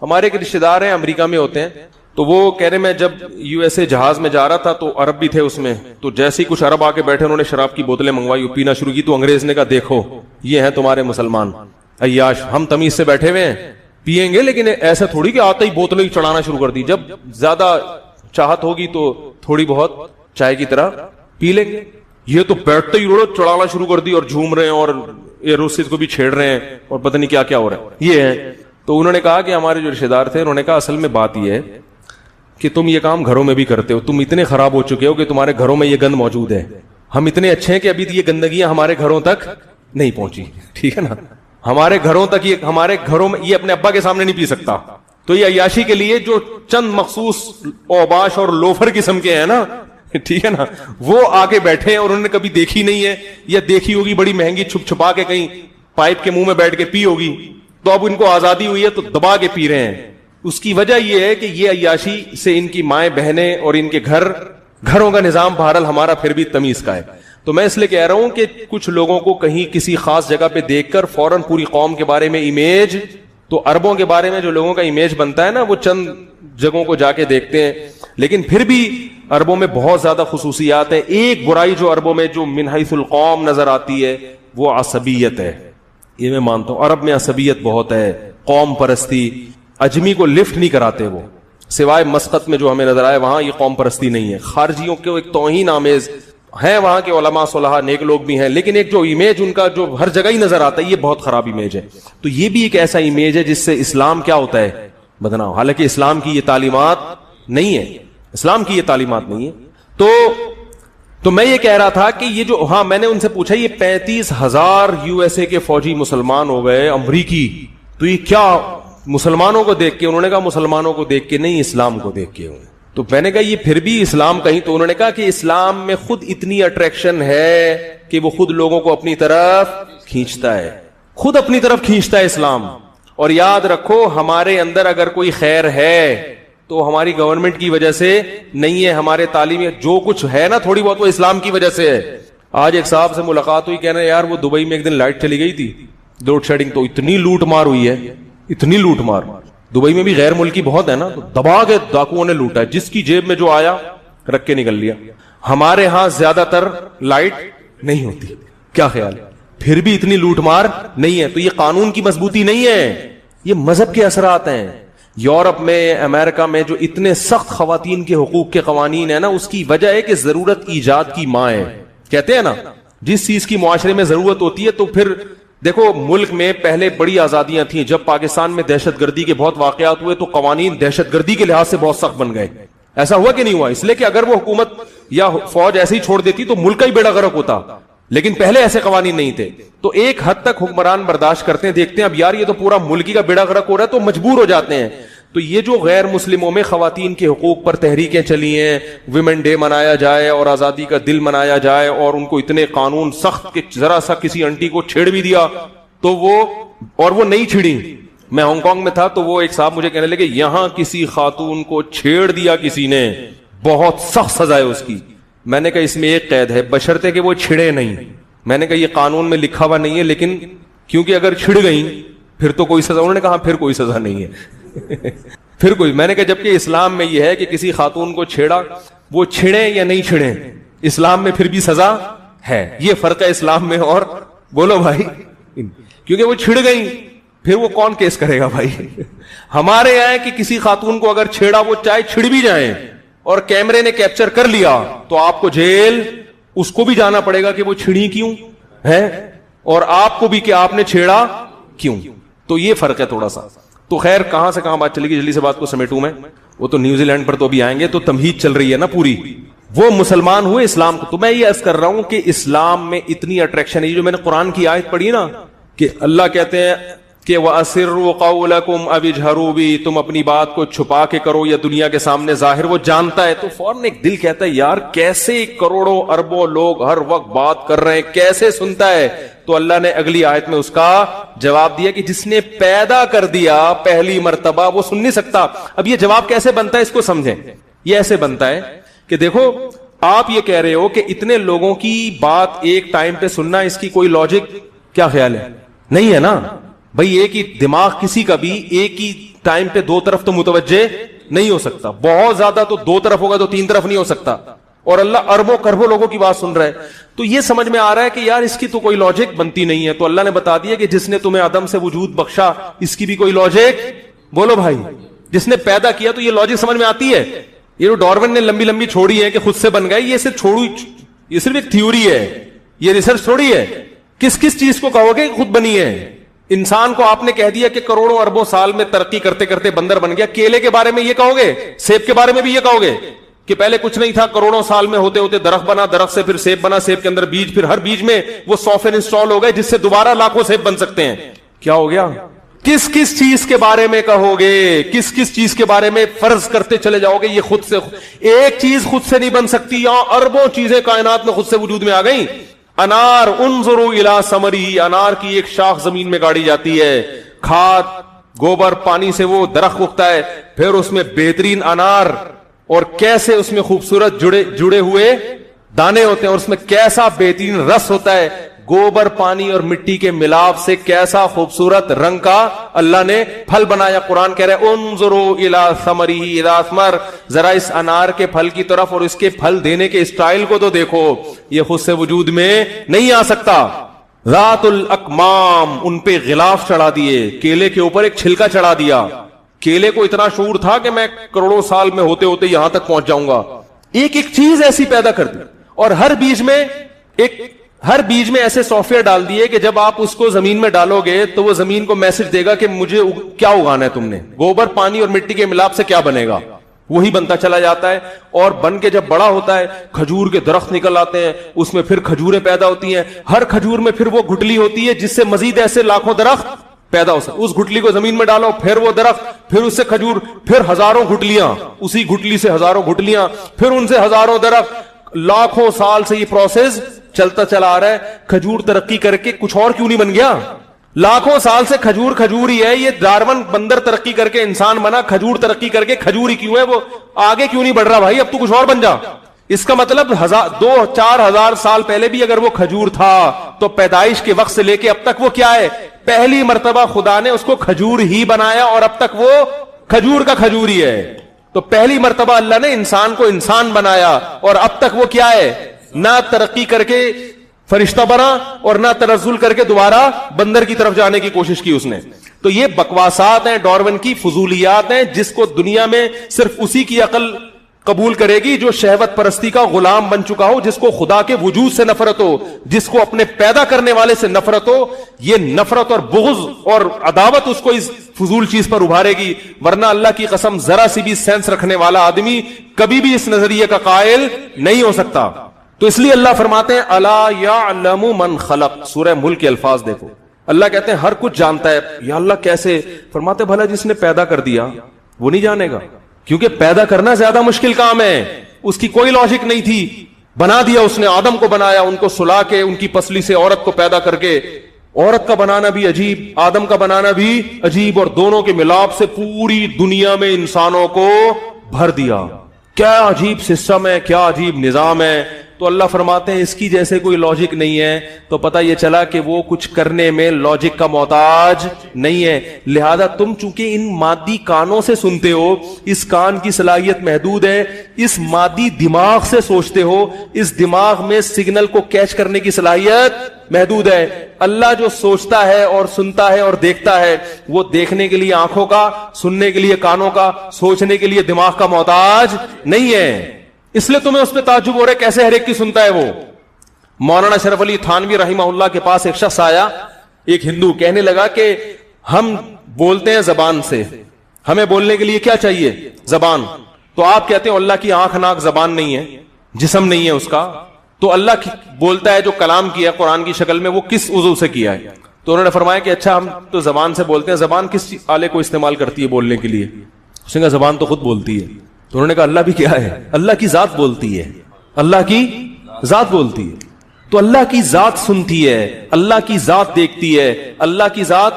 S2: ہمارے ایک رشتے دار ہیں امریکہ میں ہوتے ہیں, تو وہ کہہ رہے میں جب یو ایس اے جہاز میں جا رہا تھا تو عرب بھی تھے اس میں, تو جیسے ہی کچھ عرب آ کے بیٹھے انہوں نے شراب کی بوتلیں منگوائی, پینا شروع کی, تو انگریز نے کہا دیکھو یہ ہیں تمہارے مسلمان عیاش, ہم تمیز سے بیٹھے ہوئے ہیں, پیئیں گے لیکن ایسا تھوڑی کہ آتے ہی بوتلیں چڑھانا شروع کر دی, جب زیادہ چاہت ہوگی تو تھوڑی بہت چائے کی طرح پی لیں گے. یہ تو بیٹھتے ہی روڑ چڑھانا شروع کر دی اور جھوم رہے ہیں اور ایروسز کو بھی چھیڑ رہے ہیں اور پتہ نہیں کیا کیا ہو رہا ہے. یہ ہے. تو انہوں نے کہا کہ ہمارے جو رشتے دار تھے, انہوں نے کہا اصل میں بات یہ ہے کہ تم یہ کام گھروں میں بھی کرتے ہو, تم اتنے خراب ہو چکے ہو کہ تمہارے گھروں میں یہ گند موجود ہے. ہم اتنے اچھے ہیں کہ ابھی یہ گندگیاں ہمارے گھروں تک نہیں پہنچی, ٹھیک ہے نا, ہمارے گھروں تک یہ, ہمارے گھروں میں یہ اپنے ابا کے سامنے نہیں پی سکتا. تو یہ عیاشی کے لیے جو چند مخصوص اوباش اور لوفر قسم کے ہیں نا, ٹھیک ہے نا, وہ آگے بیٹھے ہیں اور انہوں نے کبھی دیکھی نہیں ہے, یا دیکھی ہوگی بڑی مہنگی چھپ چھپا کے کہیں پائپ کے منہ میں بیٹھ کے پی ہوگی, تو اب ان کو آزادی ہوئی ہے تو دبا کے پی رہے ہیں. اس کی وجہ یہ ہے کہ یہ عیاشی سے ان کی مائیں بہنیں اور ان کے گھروں کا نظام بہرحال ہمارا پھر بھی تمیز کا ہے. تو میں اس لیے کہہ رہا ہوں کہ کچھ لوگوں کو کہیں کسی خاص جگہ پہ دیکھ کر فوراً پوری قوم کے بارے میں امیج, تو عربوں کے بارے میں جو لوگوں کا امیج بنتا ہے نا, وہ چند جگہوں کو جا کے دیکھتے ہیں, لیکن پھر بھی عربوں میں بہت زیادہ خصوصیات ہیں. ایک برائی جو عربوں میں جو من حیث القوم نظر آتی ہے وہ عصبیت ہے. یہ میں مانتا ہوں عرب میں عصبیت بہت ہے, قوم پرستی. اجمی کو لفٹ نہیں کراتے وہ, سوائے مسقط میں جو ہمیں نظر آئے وہاں یہ قوم پرستی نہیں ہے. خارجیوں کے ایک توہین آمیز ہیں, وہاں کے علماء صلحاء نیک لوگ بھی ہیں, لیکن ایک جو امیج ان کا جو ہر جگہ ہی نظر آتا ہے یہ بہت خراب امیج ہے. تو یہ بھی ایک ایسا امیج ہے جس سے اسلام کیا ہوتا ہے, بدنام. حالانکہ اسلام کی یہ تعلیمات نہیں ہے, اسلام کی یہ تعلیمات نہیں ہے. تو میں یہ کہہ رہا تھا کہ یہ جو, ہاں میں نے ان سے پوچھا یہ 35,000 یو ایس اے کے فوجی مسلمان ہو گئے امریکی, تو یہ کیا مسلمانوں کو دیکھ کے؟ انہوں نے کہا مسلمانوں کو دیکھ کے نہیں, اسلام کو دیکھ کے. تو میں نے کہا یہ پھر بھی اسلام کہیں, تو انہوں نے کہا کہ اسلام میں خود اتنی اٹریکشن ہے کہ وہ خود لوگوں کو اپنی طرف کھینچتا ہے, خود اپنی طرف کھینچتا ہے اسلام. اور یاد رکھو ہمارے اندر اگر کوئی خیر ہے تو ہماری گورنمنٹ کی وجہ سے نہیں ہے, ہمارے تعلیم جو کچھ ہے نا تھوڑی بہت وہ اسلام کی وجہ سے ہے. آج ایک صاحب سے ملاقات ہوئی, کہنا یار وہ دبئی میں ایک دن لائٹ چلی گئی تھی, لوڈ شیڈنگ, تو اتنی لوٹ مار ہوئی ہے, اتنی لوٹ مار. دبئی میں بھی غیر ملکی بہت ہے نا, تو دبا کے ڈاکوؤں نے لوٹا ہے, جس کی جیب میں جو آیا رکھ کے نکل لیا. ہمارے ہاں زیادہ تر لائٹ نہیں ہوتی, کیا خیال ہے, پھر بھی اتنی لوٹ مار نہیں ہے. تو یہ قانون کی مضبوطی نہیں ہے, یہ مذہب کے اثرات ہیں. یورپ میں, امریکہ میں جو اتنے سخت خواتین کے حقوق کے قوانین ہیں نا, اس کی وجہ ہے کہ ضرورت ایجاد کی ماں ہے. کہتے ہیں نا جس چیز کی معاشرے میں ضرورت ہوتی ہے, تو پھر دیکھو ملک میں پہلے بڑی آزادیاں تھیں, جب پاکستان میں دہشت گردی کے بہت واقعات ہوئے تو قوانین دہشت گردی کے لحاظ سے بہت سخت بن گئے. ایسا ہوا کہ نہیں ہوا؟ اس لیے کہ اگر وہ حکومت یا فوج ایسے ہی چھوڑ دیتی تو ملک کا ہی بیڑا غرق ہوتا, لیکن پہلے ایسے قوانین نہیں تھے. تو ایک حد تک حکمران برداشت کرتے ہیں, دیکھتے ہیں اب یار یہ تو پورا ملکی کا بیڑا غرق ہو رہا ہے, تو مجبور ہو جاتے ہیں. تو یہ جو غیر مسلموں میں خواتین کے حقوق پر تحریکیں چلی ہیں, ویمن ڈے منایا جائے اور آزادی کا دل منایا جائے, اور ان کو اتنے قانون سخت کہ ذرا سا کسی انٹی کو چھیڑ بھی دیا تو وہ نہیں چھڑی. میں ہانگ کانگ میں تھا تو وہ ایک صاحب مجھے کہنے لگے یہاں کسی خاتون کو چھیڑ دیا کسی نے, بہت سخت سزا ہے اس کی. میں نے کہا اس میں ایک قید ہے، بشرطے کہ وہ چھڑے نہیں. میں نے کہا یہ قانون میں لکھا ہوا نہیں ہے، لیکن کیونکہ اگر چھڑ گئیں پھر تو کوئی سزا. انہوں نے کہا پھر کوئی سزا نہیں ہے. پھر کوئی. میں نے کہا جبکہ اسلام میں یہ ہے کہ کسی خاتون کو چھیڑا، وہ چھڑے یا نہیں چھڑے، اسلام میں پھر بھی سزا ہے. یہ فرق ہے اسلام میں اور بولو بھائی، کیونکہ وہ چھڑ گئی پھر وہ کون کیس کرے گا بھائی. ہمارے یہاں کہ کسی خاتون کو اگر چھیڑا، وہ چاہے چھڑ بھی جائیں اور کیمرے نے کیپچر کر لیا تو آپ کو جیل، اس کو بھی جانا پڑے گا کہ وہ چھڑی کیوں ہے، اور آپ کو بھی کہ آپ نے چھیڑا کیوں. تو یہ فرق ہے تھوڑا سا. تو خیر کہاں سے کہاں بات چلے گی، جلدی سے بات کو سمیٹوں میں. وہ تو نیوزی لینڈ پر تو بھی آئیں گے، تو تمہید چل رہی ہے نا پوری. وہ مسلمان ہوئے اسلام کو. تو میں یہ عرض کر رہا ہوں کہ اسلام میں اتنی اٹریکشن ہے. جو میں نے قرآن کی آیت پڑھی نا کہ اللہ کہتے ہیں کہ وَأَسِرُّوا قَوْلَكُمْ أَوِ اجْهَرُوا بِهِ، تم اپنی بات کو چھپا کے کرو یا دنیا کے سامنے ظاہر. وہ جانتا ہے. تو فوراً ایک دل کہتا ہے یار کیسے کروڑوں اربوں لوگ ہر وقت بات کر رہے ہیں، کیسے سنتا ہے. تو اللہ نے اگلی آیت میں اس کا جواب دیا کہ جس نے پیدا کر دیا پہلی مرتبہ وہ سن نہیں سکتا. اب یہ جواب کیسے بنتا ہے اس کو سمجھیں. یہ ایسے بنتا ہے کہ دیکھو آپ یہ کہہ رہے ہو کہ اتنے لوگوں کی بات ایک ٹائم پہ سننا، اس کی کوئی لاجک کیا خیال ہے؟ نہیں ہے نا بھائی. ایک ہی دماغ کسی کا بھی ایک ہی ٹائم پہ دو طرف تو متوجہ نہیں ہو سکتا. بہت زیادہ تو دو طرف ہوگا تو تین طرف نہیں ہو سکتا. اور اللہ اربوں کربوں لوگوں کی بات سن رہا ہے. تو یہ سمجھ میں آ رہا ہے کہ یار اس کی تو کوئی لاجک بنتی نہیں ہے. تو اللہ نے بتا دیا کہ جس نے تمہیں عدم سے وجود بخشا، اس کی بھی کوئی لاجک بولو بھائی. جس نے پیدا کیا تو یہ لاجک سمجھ میں آتی ہے. یہ جو ڈارون نے لمبی لمبی چھوڑی ہے کہ خود سے بن گئے، یہ صرف چھوڑو، یہ صرف ایک تھیوری ہے، یہ ریسرچ تھوڑی ہے. کس کس چیز کو کہو گے خود بنی ہے؟ انسان کو آپ نے کہہ دیا کہ کروڑوں اربوں سال میں ترقی کرتے کرتے بندر بن گیا. کیلے کے بارے میں یہ کہو گے؟ سیب کے بارے میں بھی یہ کہو گے کہ پہلے کچھ نہیں تھا، کروڑوں سال میں ہوتے ہوتے درخت بنا، درخت سے پھر سیب بنا، سیب کے اندر بیج، پھر ہر بیج میں وہ سافٹ ویئر انسٹال ہو گئے جس سے دوبارہ لاکھوں سیب بن سکتے ہیں. کیا ہو گیا؟ کس کس چیز کے بارے میں کہو گے؟ کس کس چیز کے بارے میں فرض کرتے چلے جاؤ گے یہ خود سے؟ ایک چیز خود سے نہیں بن سکتی. یہاں اربوں چیزیں کائنات میں خود سے وجود میں آ گئی. انار، انظروا الی ثمرہ، انار کی ایک شاخ زمین میں گاڑی جاتی ہے، کھاد گوبر پانی سے وہ درخت اگتا ہے، پھر اس میں بہترین انار، اور کیسے اس میں خوبصورت جڑے ہوئے دانے ہوتے ہیں، اور اس میں کیسا بہترین رس ہوتا ہے. گوبر پانی اور مٹی کے ملاپ سے کیسا خوبصورت رنگ کا اللہ نے پھل بنایا. قرآن کہہ رہے ہیں انظروا الی ثمرہ اذا اثمر، ذرا اس انار کے پھل کی طرف اور اس کے پھل دینے کے اسٹائل کو تو دیکھو. یہ خود سے وجود میں نہیں آ سکتا. ذات الاکمام، ان پہ غلاف چڑھا دیے. کیلے کے اوپر ایک چھلکا چڑھا دیا. کیلے کو اتنا شعور تھا کہ میں کروڑوں سال میں ہوتے ہوتے یہاں تک پہنچ جاؤں گا. ایک ایک چیز ایسی پیدا کر دی، اور ہر بیج میں ایسے سافٹ ویئر ڈال دیے کہ جب آپ اس کو زمین میں ڈالو گے تو وہ زمین کو میسج دے گا کہ مجھے کیا اگانا ہے تم نے. گوبر پانی اور مٹی کے ملاپ سے کیا بنے گا، وہی بنتا چلا جاتا ہے. اور بن کے جب بڑا ہوتا ہے کھجور کے درخت نکل آتے ہیں، اس میں پھر کھجوریں پیدا ہوتی ہیں. ہر کھجور میں پھر وہ گٹلی ہوتی ہے جس سے مزید ایسے لاکھوں درخت پیدا ہو سکتے. اس گٹلی کو زمین میں ڈالو، پھر وہ درخت، پھر اس سے کھجور، پھر ہزاروں گٹلیاں، اسی گٹلی سے ہزاروں گٹلیاں، پھر ان سے ہزاروں درخت. لاکھوں سال سے یہ پروسیس چلتا چلا آ رہا ہے. کھجور ترقی کر کے کچھ اور کیوں نہیں بن گیا؟ لاکھوں سال سے کھجور ہی ہے. یہ ڈارون بندر ترقی کر کے انسان بنا، کھجور ترقی کر کے کھجور ہی کیوں ہے؟ وہ آگے کیوں نہیں بڑھ رہا بھائی؟ اب تو کچھ اور بن جا. اس کا مطلب 2-4 سال پہلے بھی اگر وہ کھجور تھا تو پیدائش کے وقت سے لے کے اب تک وہ کیا ہے؟ پہلی مرتبہ خدا نے اس کو کھجور ہی بنایا اور اب تک وہ کھجور کا کھجور ہی ہے. تو پہلی مرتبہ اللہ نے انسان کو انسان بنایا اور اب تک وہ کیا ہے؟ نہ ترقی کر کے فرشتہ بنا اور نہ تنزل کر کے دوبارہ بندر کی طرف جانے کی کوشش کی اس نے. تو یہ بکواسات ہیں، ڈارون کی فضولیات ہیں، جس کو دنیا میں صرف اسی کی عقل قبول کرے گی جو شہوت پرستی کا غلام بن چکا ہو، جس کو خدا کے وجود سے نفرت ہو، جس کو اپنے پیدا کرنے والے سے نفرت ہو. یہ نفرت اور بغض اور عداوت اس کو اس فضول چیز پر ابھارے گی. ورنہ اللہ کی قسم ذرا سی بھی سینس رکھنے والا آدمی کبھی بھی اس نظریے کا قائل نہیں ہو سکتا. تو اس لیے اللہ فرماتے ہیں الا یعلم من خلق. سورہ ملک کے الفاظ دیکھو، اللہ کہتے ہیں ہر کچھ جانتا ہے. یا اللہ کیسے؟ فرماتے بھلا جس نے پیدا کر دیا وہ نہیں جانے گا؟ کیونکہ پیدا کرنا زیادہ مشکل کام ہے. اس کی کوئی لاجک نہیں تھی، بنا دیا اس نے. آدم کو بنایا، ان کو سلا کے ان کی پسلی سے عورت کو پیدا کر کے. عورت کا بنانا بھی عجیب، آدم کا بنانا بھی عجیب، اور دونوں کے ملاپ سے پوری دنیا میں انسانوں کو بھر دیا. کیا عجیب سسٹم ہے, کیا عجیب نظام ہے. تو اللہ فرماتے ہیں اس کی جیسے کوئی لاجک نہیں ہے. تو پتہ یہ چلا کہ وہ کچھ کرنے میں لاجک کا محتاج نہیں ہے. لہذا تم چونکہ ان مادی کانوں سے سنتے ہو, اس کان کی صلاحیت محدود ہے, اس مادی دماغ سے سوچتے ہو, اس دماغ میں سگنل کو کیچ کرنے کی صلاحیت محدود ہے. اللہ جو سوچتا ہے اور سنتا ہے اور دیکھتا ہے, وہ دیکھنے کے لیے آنکھوں کا, سننے کے لیے کانوں کا, سوچنے کے لیے دماغ کا محتاج نہیں ہے. اس لیے تمہیں اس پہ تعجب ہو رہا ہے کیسے ہر ایک کی سنتا ہے وہ. مولانا اشرف علی تھانوی رحمہ اللہ کے پاس ایک شخص آیا, ایک ہندو, کہنے لگا کہ ہم بولتے ہیں زبان سے, ہمیں بولنے کے لیے کیا چاہیے؟ زبان. تو آپ کہتے ہیں اللہ کی آنکھ ناک زبان نہیں ہے, جسم نہیں ہے اس کا, تو اللہ بولتا ہے جو کلام کیا قرآن کی شکل میں وہ کس عضو سے کیا ہے؟ تو انہوں نے فرمایا کہ اچھا ہم تو زبان سے بولتے ہیں, زبان کس آلے کو استعمال کرتی ہے بولنے کے لیے؟ اس نے کہا زبان تو خود بولتی ہے. تو انہوں نے کہا اللہ بھی کیا ہے؟ اللہ کی ذات بولتی ہے, اللہ کی ذات بولتی ہے. تو اللہ کی ذات سنتی ہے, اللہ کی ذات دیکھتی ہے, اللہ کی ذات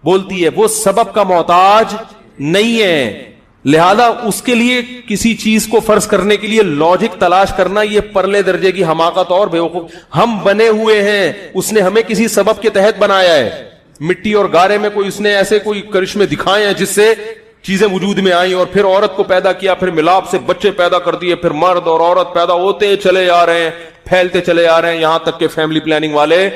S2: بولتی ہے, وہ سبب کا محتاج نہیں ہے. لہذا اس کے لیے کسی چیز کو فرض کرنے کے لیے لاجک تلاش کرنا یہ پرلے درجے کی حماقت اور بیوقوف. ہم بنے ہوئے ہیں, اس نے ہمیں کسی سبب کے تحت بنایا ہے. مٹی اور گارے میں کوئی اس نے ایسے کوئی کرشمے دکھائے ہیں جس سے چیزیں وجود میں آئیں, اور پھر عورت کو پیدا کیا, پھر ملاپ سے بچے پیدا کر دیے, پھر مرد اور عورت پیدا ہوتے چلے جا رہے ہیں, پھیلتے چلے جا رہے ہیں, یہاں تک کہ فیملی پلاننگ والے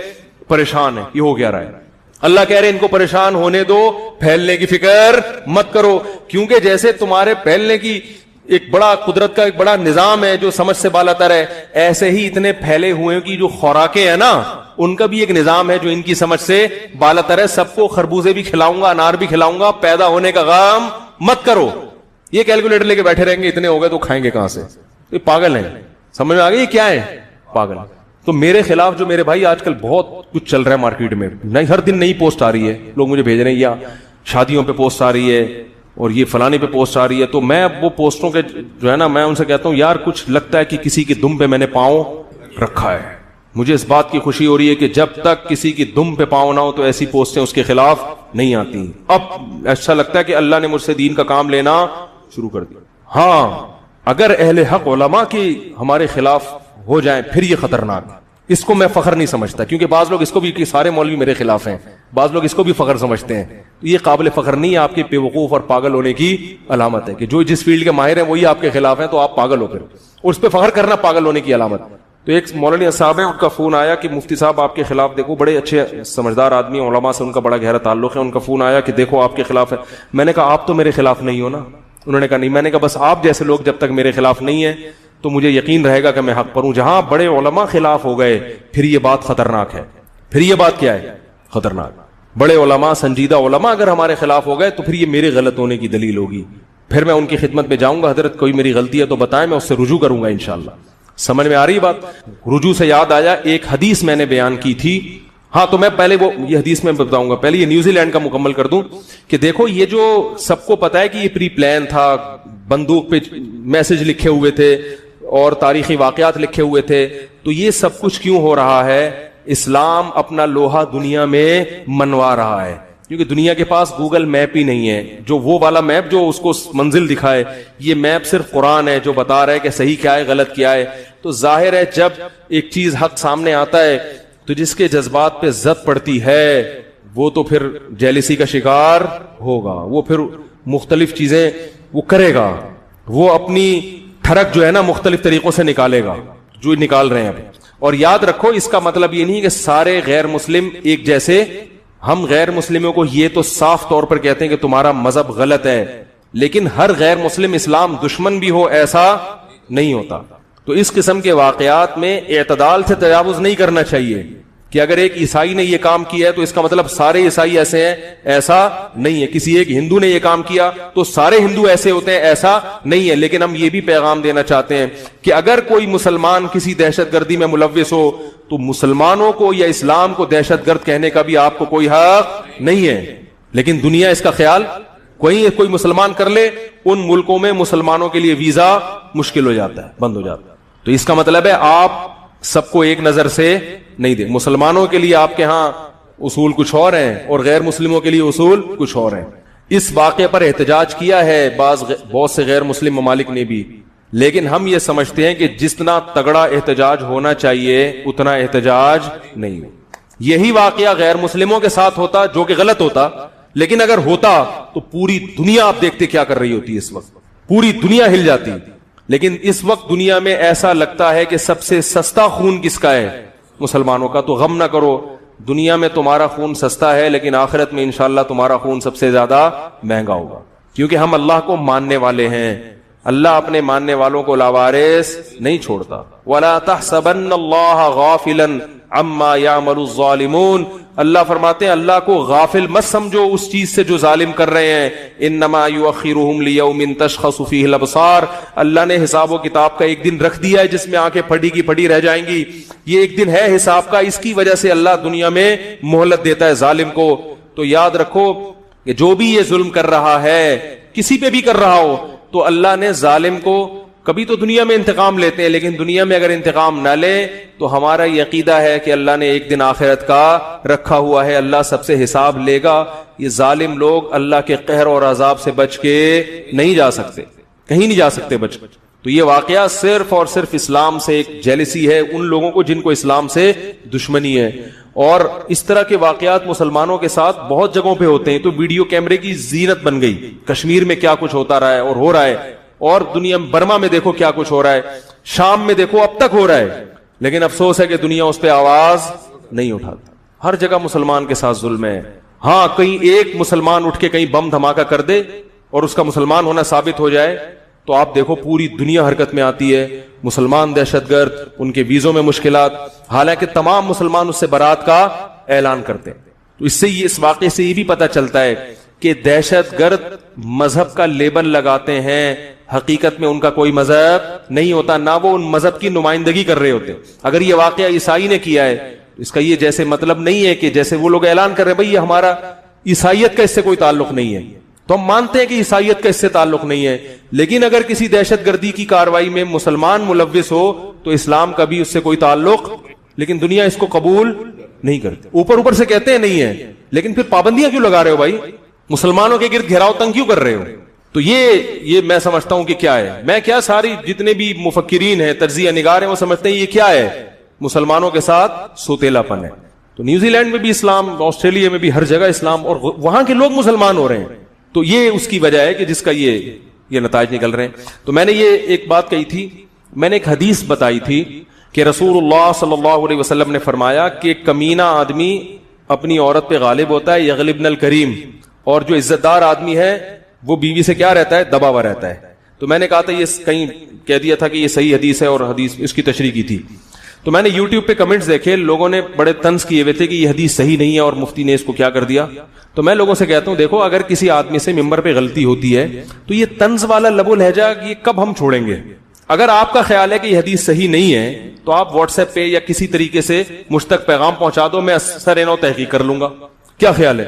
S2: پریشان ہیں. یہ ہو گیا رہا ہے. اللہ کہہ رہے ہیں ان کو پریشان ہونے دو, پھیلنے کی فکر مت کرو, کیونکہ جیسے تمہارے پھیلنے کی ایک بڑا قدرت کا ایک بڑا نظام ہے جو سمجھ سے بالا تر ہے, ایسے ہی اتنے پھیلے ہوئے کی جو خوراکیں ہیں نا, ان کا بھی ایک نظام ہے جو ان کی سمجھ سے بالا تر ہے. سب کو خربوزے بھی کھلاؤں گا, انار بھی کھلاؤں گا, پیدا ہونے کا غم مت کرو. یہ کیلکولیٹر لے کے بیٹھے رہیں گے, اتنے ہو گئے تو کھائیں گے کہاں سے؟ یہ پاگل ہیں. سمجھ میں آ گئی یہ کیا ہے؟ پاگل. تو میرے خلاف جو میرے بھائی آج کل بہت کچھ چل رہا ہے مارکیٹ میں, نہیں ہر دن نئی پوسٹ آ رہی ہے, لوگ مجھے بھیج رہے ہیں, یا شادیوں پہ پوسٹ آ رہی ہے, اور یہ فلانے پہ پوسٹ آ رہی ہے. تو میں وہ پوسٹوں کے جو ہے نا, میں ان سے کہتا ہوں یار کچھ لگتا ہے کہ کسی کی دم پہ میں نے پاؤں رکھا ہے. مجھے اس بات کی خوشی ہو رہی ہے کہ جب تک کسی کی دم پہ پاؤں نہ ہو تو ایسی پوسٹیں اس کے خلاف نہیں آتی. اب ایسا لگتا ہے کہ اللہ نے مجھ سے دین کا کام لینا شروع کر دیا. ہاں اگر اہل حق علماء کی ہمارے خلاف ہو جائیں پھر یہ خطرناک. اس کو میں فخر نہیں سمجھتا, کیونکہ بعض لوگ اس کو بھی کہ سارے مولوی میرے خلاف ہیں, بعض لوگ اس کو بھی فخر سمجھتے ہیں. یہ قابل فخر نہیں ہے, آپ کے بے وقوف اور پاگل ہونے کی علامت ہے کہ جو جس فیلڈ کے ماہر ہیں وہی آپ کے خلاف ہیں, تو آپ پاگل ہو. پھر اس پہ فخر کرنا پاگل ہونے کی علامت. تو ایک مولانا صاحب ہیں, ان کا فون آیا کہ مفتی صاحب آپ کے خلاف دیکھو, بڑے اچھے سمجھدار آدمی, علماء سے ان کا بڑا گہرا تعلق ہے, ان کا فون آیا کہ دیکھو آپ کے خلاف ہے. میں نے کہا آپ تو میرے خلاف نہیں ہو نا؟ انہوں نے کہا نہیں. میں نے کہا بس آپ جیسے لوگ جب تک میرے خلاف نہیں ہیں تو مجھے یقین رہے گا کہ میں حق پر ہوں. جہاں بڑے علماء خلاف ہو گئے پھر یہ بات خطرناک ہے. پھر یہ بات کیا ہے؟ خطرناک. بڑے علماء, سنجیدہ علماء اگر ہمارے خلاف ہو گئے تو پھر یہ میرے غلط ہونے کی دلیل ہوگی. پھر میں ان کی خدمت میں جاؤں گا, حضرت کوئی میری غلطی ہے تو بتائیں, میں اس سے رجوع کروں گا انشاءاللہ. سمجھ میں آ رہی بات؟ رجوع سے یاد آیا, ایک حدیث میں نے بیان کی تھی. ہاں تو میں پہلے وہ یہ حدیث میں بتاؤں گا, پہلے یہ نیوزی لینڈ کا مکمل کر دوں کہ دیکھو یہ جو سب کو پتا ہے کہ یہ پری پلان تھا, بندوق پہ میسج لکھے ہوئے تھے اور تاریخی واقعات لکھے ہوئے تھے, تو یہ سب کچھ کیوں ہو رہا ہے؟ اسلام اپنا لوہا دنیا میں منوا رہا ہے, کیونکہ دنیا کے پاس گوگل میپ ہی نہیں ہے جو وہ والا میپ جو اس کو منزل دکھائے. یہ میپ صرف قرآن ہے جو بتا رہا ہے کہ صحیح کیا ہے غلط کیا ہے. تو ظاہر ہے جب ایک چیز حق سامنے آتا ہے تو جس کے جذبات پہ زد پڑتی ہے وہ تو پھر جیلسی کا شکار ہوگا, وہ پھر مختلف چیزیں وہ کرے گا, وہ اپنی ٹھڑک جو ہے نا مختلف طریقوں سے نکالے گا جو نکال رہے ہیں اب. اور یاد رکھو اس کا مطلب یہ نہیں کہ سارے غیر مسلم ایک جیسے. ہم غیر مسلموں کو یہ تو صاف طور پر کہتے ہیں کہ تمہارا مذہب غلط ہے, لیکن ہر غیر مسلم اسلام دشمن بھی ہو ایسا نہیں ہوتا. تو اس قسم کے واقعات میں اعتدال سے تجاوز نہیں کرنا چاہیے کہ اگر ایک عیسائی نے یہ کام کیا ہے تو اس کا مطلب سارے عیسائی ایسے ہیں, ایسا نہیں ہے. کسی ایک ہندو نے یہ کام کیا تو سارے ہندو ایسے ہوتے ہیں, ایسا نہیں ہے. لیکن ہم یہ بھی پیغام دینا چاہتے ہیں کہ اگر کوئی مسلمان کسی دہشت گردی میں ملوث ہو تو مسلمانوں کو یا اسلام کو دہشت گرد کہنے کا بھی آپ کو کوئی حق نہیں ہے. لیکن دنیا اس کا خیال کوئی مسلمان کر لے, ان ملکوں میں مسلمانوں کے لیے ویزا مشکل ہو جاتا ہے, بند ہو جاتا ہے. تو اس کا مطلب ہے آپ سب کو ایک نظر سے نہیں دیں. مسلمانوں کے لیے آپ کے ہاں اصول کچھ اور ہیں اور غیر مسلموں کے لیے اصول کچھ اور ہیں. اس واقعے پر احتجاج کیا ہے بہت سے غیر مسلم ممالک نے بھی, لیکن ہم یہ سمجھتے ہیں کہ جتنا تگڑا احتجاج ہونا چاہیے اتنا احتجاج نہیں ہے. یہی واقعہ غیر مسلموں کے ساتھ ہوتا جو کہ غلط ہوتا, لیکن اگر ہوتا تو پوری دنیا آپ دیکھتے کیا کر رہی ہوتی, اس وقت پوری دنیا ہل جاتی. لیکن اس وقت دنیا میں ایسا لگتا ہے کہ سب سے سستا خون کس کا ہے, مسلمانوں کا. تو غم نہ کرو, دنیا میں تمہارا خون سستا ہے, لیکن آخرت میں انشاءاللہ تمہارا خون سب سے زیادہ مہنگا ہوگا, کیونکہ ہم اللہ کو ماننے والے ہیں. اللہ اپنے ماننے والوں کو لاوارث نہیں چھوڑتا. وَلَا تَحْسَبَنَّ اللَّهَ غَافِلًا عَمَّا يَعْمَلُ الظَّالِمُونَ, اللہ فرماتے ہیں اللہ کو غافل مت سمجھو اس چیز سے جو ظالم کر رہے ہیں. انما یؤخرهم لیوم تشخص فیہ الابصار, اللہ نے حساب و کتاب کا ایک دن رکھ دیا ہے جس میں آنکھیں پھڑی کی پھڑی رہ جائیں گی. یہ ایک دن ہے حساب کا, اس کی وجہ سے اللہ دنیا میں مہلت دیتا ہے ظالم کو. تو یاد رکھو کہ جو بھی یہ ظلم کر رہا ہے, کسی پہ بھی کر رہا ہو, تو اللہ نے ظالم کو کبھی تو دنیا میں انتقام لیتے ہیں, لیکن دنیا میں اگر انتقام نہ لے تو ہمارا یہ عقیدہ ہے کہ اللہ نے ایک دن آخرت کا رکھا ہوا ہے, اللہ سب سے حساب لے گا. یہ ظالم لوگ اللہ کے قہر اور عذاب سے بچ کے نہیں جا سکتے, کہیں نہیں جا سکتے بچ. تو یہ واقعہ صرف اور صرف اسلام سے ایک جیلسی ہے ان لوگوں کو جن کو اسلام سے دشمنی ہے. اور اس طرح کے واقعات مسلمانوں کے ساتھ بہت جگہوں پہ ہوتے ہیں. تو ویڈیو کیمرے کی زینت بن گئی. کشمیر میں کیا کچھ ہوتا رہا ہے اور ہو رہا ہے, اور دنیا میں برما میں دیکھو کیا کچھ ہو رہا ہے, شام میں دیکھو اب تک ہو رہا ہے. لیکن افسوس ہے کہ دنیا اس پہ آواز نہیں اٹھاتی. ہر جگہ مسلمان کے ساتھ ظلم ہے. ہاں کہیں ایک مسلمان اٹھ کے کہیں بم دھماکہ کر دے اور اس کا مسلمان ہونا ثابت ہو جائے تو آپ دیکھو پوری دنیا حرکت میں آتی ہے. مسلمان دہشت گرد, ان کے ویزوں میں مشکلات, حالانکہ تمام مسلمان اس سے برات کا اعلان کرتے ہیں. تو اس سے اس واقعے سے یہ بھی پتہ چلتا ہے کہ دہشت گرد مذہب کا لیبل لگاتے ہیں, حقیقت میں ان کا کوئی مذہب نہیں ہوتا, نہ وہ ان مذہب کی نمائندگی کر رہے ہوتے. اگر یہ واقعہ عیسائی نے کیا ہے تو اس کا یہ جیسے مطلب نہیں ہے کہ جیسے وہ لوگ اعلان کر رہے ہیں بھائی یہ ہمارا عیسائیت کا اس سے کوئی تعلق نہیں ہے, تو ہم مانتے ہیں کہ عیسائیت کا اس سے تعلق نہیں ہے. لیکن اگر کسی دہشت گردی کی کاروائی میں مسلمان ملوث ہو تو اسلام کا بھی اس سے کوئی تعلق, لیکن دنیا اس کو قبول نہیں کرتی. اوپر سے کہتے ہیں نہیں ہے, لیکن پھر پابندیاں کیوں لگا رہے ہو بھائی, مسلمانوں کے گرد گھیراؤ تنگ کیوں کر رہے ہو؟ تو یہ میں سمجھتا ہوں کہ کیا ہے, میں کیا ساری جتنے بھی مفکرین ہیں, تجزیہ نگار ہیں, وہ سمجھتے ہیں یہ کیا ہے, مسلمانوں کے ساتھ سوتیلا پن ہے. تو نیوزی لینڈ میں بھی اسلام, آسٹریلیا میں بھی ہر جگہ اسلام, اور وہاں کے لوگ مسلمان ہو رہے ہیں. تو یہ اس کی وجہ ہے کہ جس کا یہ نتائج نکل رہے ہیں. تو میں نے یہ ایک بات کہی تھی, میں نے ایک حدیث بتائی تھی کہ رسول اللہ صلی اللہ علیہ وسلم نے فرمایا کہ کمینہ آدمی اپنی عورت پہ غالب ہوتا ہے, یغلبن الکریم, اور جو عزت دار آدمی ہے وہ بیوی سے کیا رہتا ہے, دبا ہوا رہتا ہے. تو میں نے کہا تھا یہ کہیں کہہ دیا تھا کہ یہ صحیح حدیث ہے, اور حدیث اس کی تشریح کی تھی. تو میں نے یوٹیوب پہ کمنٹس دیکھے, لوگوں نے بڑے طنز کیے ہوئے تھے کہ یہ حدیث صحیح نہیں ہے اور مفتی نے اس کو کیا کر دیا. تو میں لوگوں سے کہتا ہوں دیکھو اگر کسی آدمی سے ممبر پہ غلطی ہوتی ہے تو یہ طنز والا لب و لہجہ یہ کب ہم چھوڑیں گے. اگر آپ کا خیال ہے کہ یہ حدیث صحیح نہیں ہے تو آپ واٹس ایپ پہ یا کسی طریقے سے مجھ تک پیغام پہنچا دو, میں سر نو تحقیق کر لوں گا, کیا خیال ہے,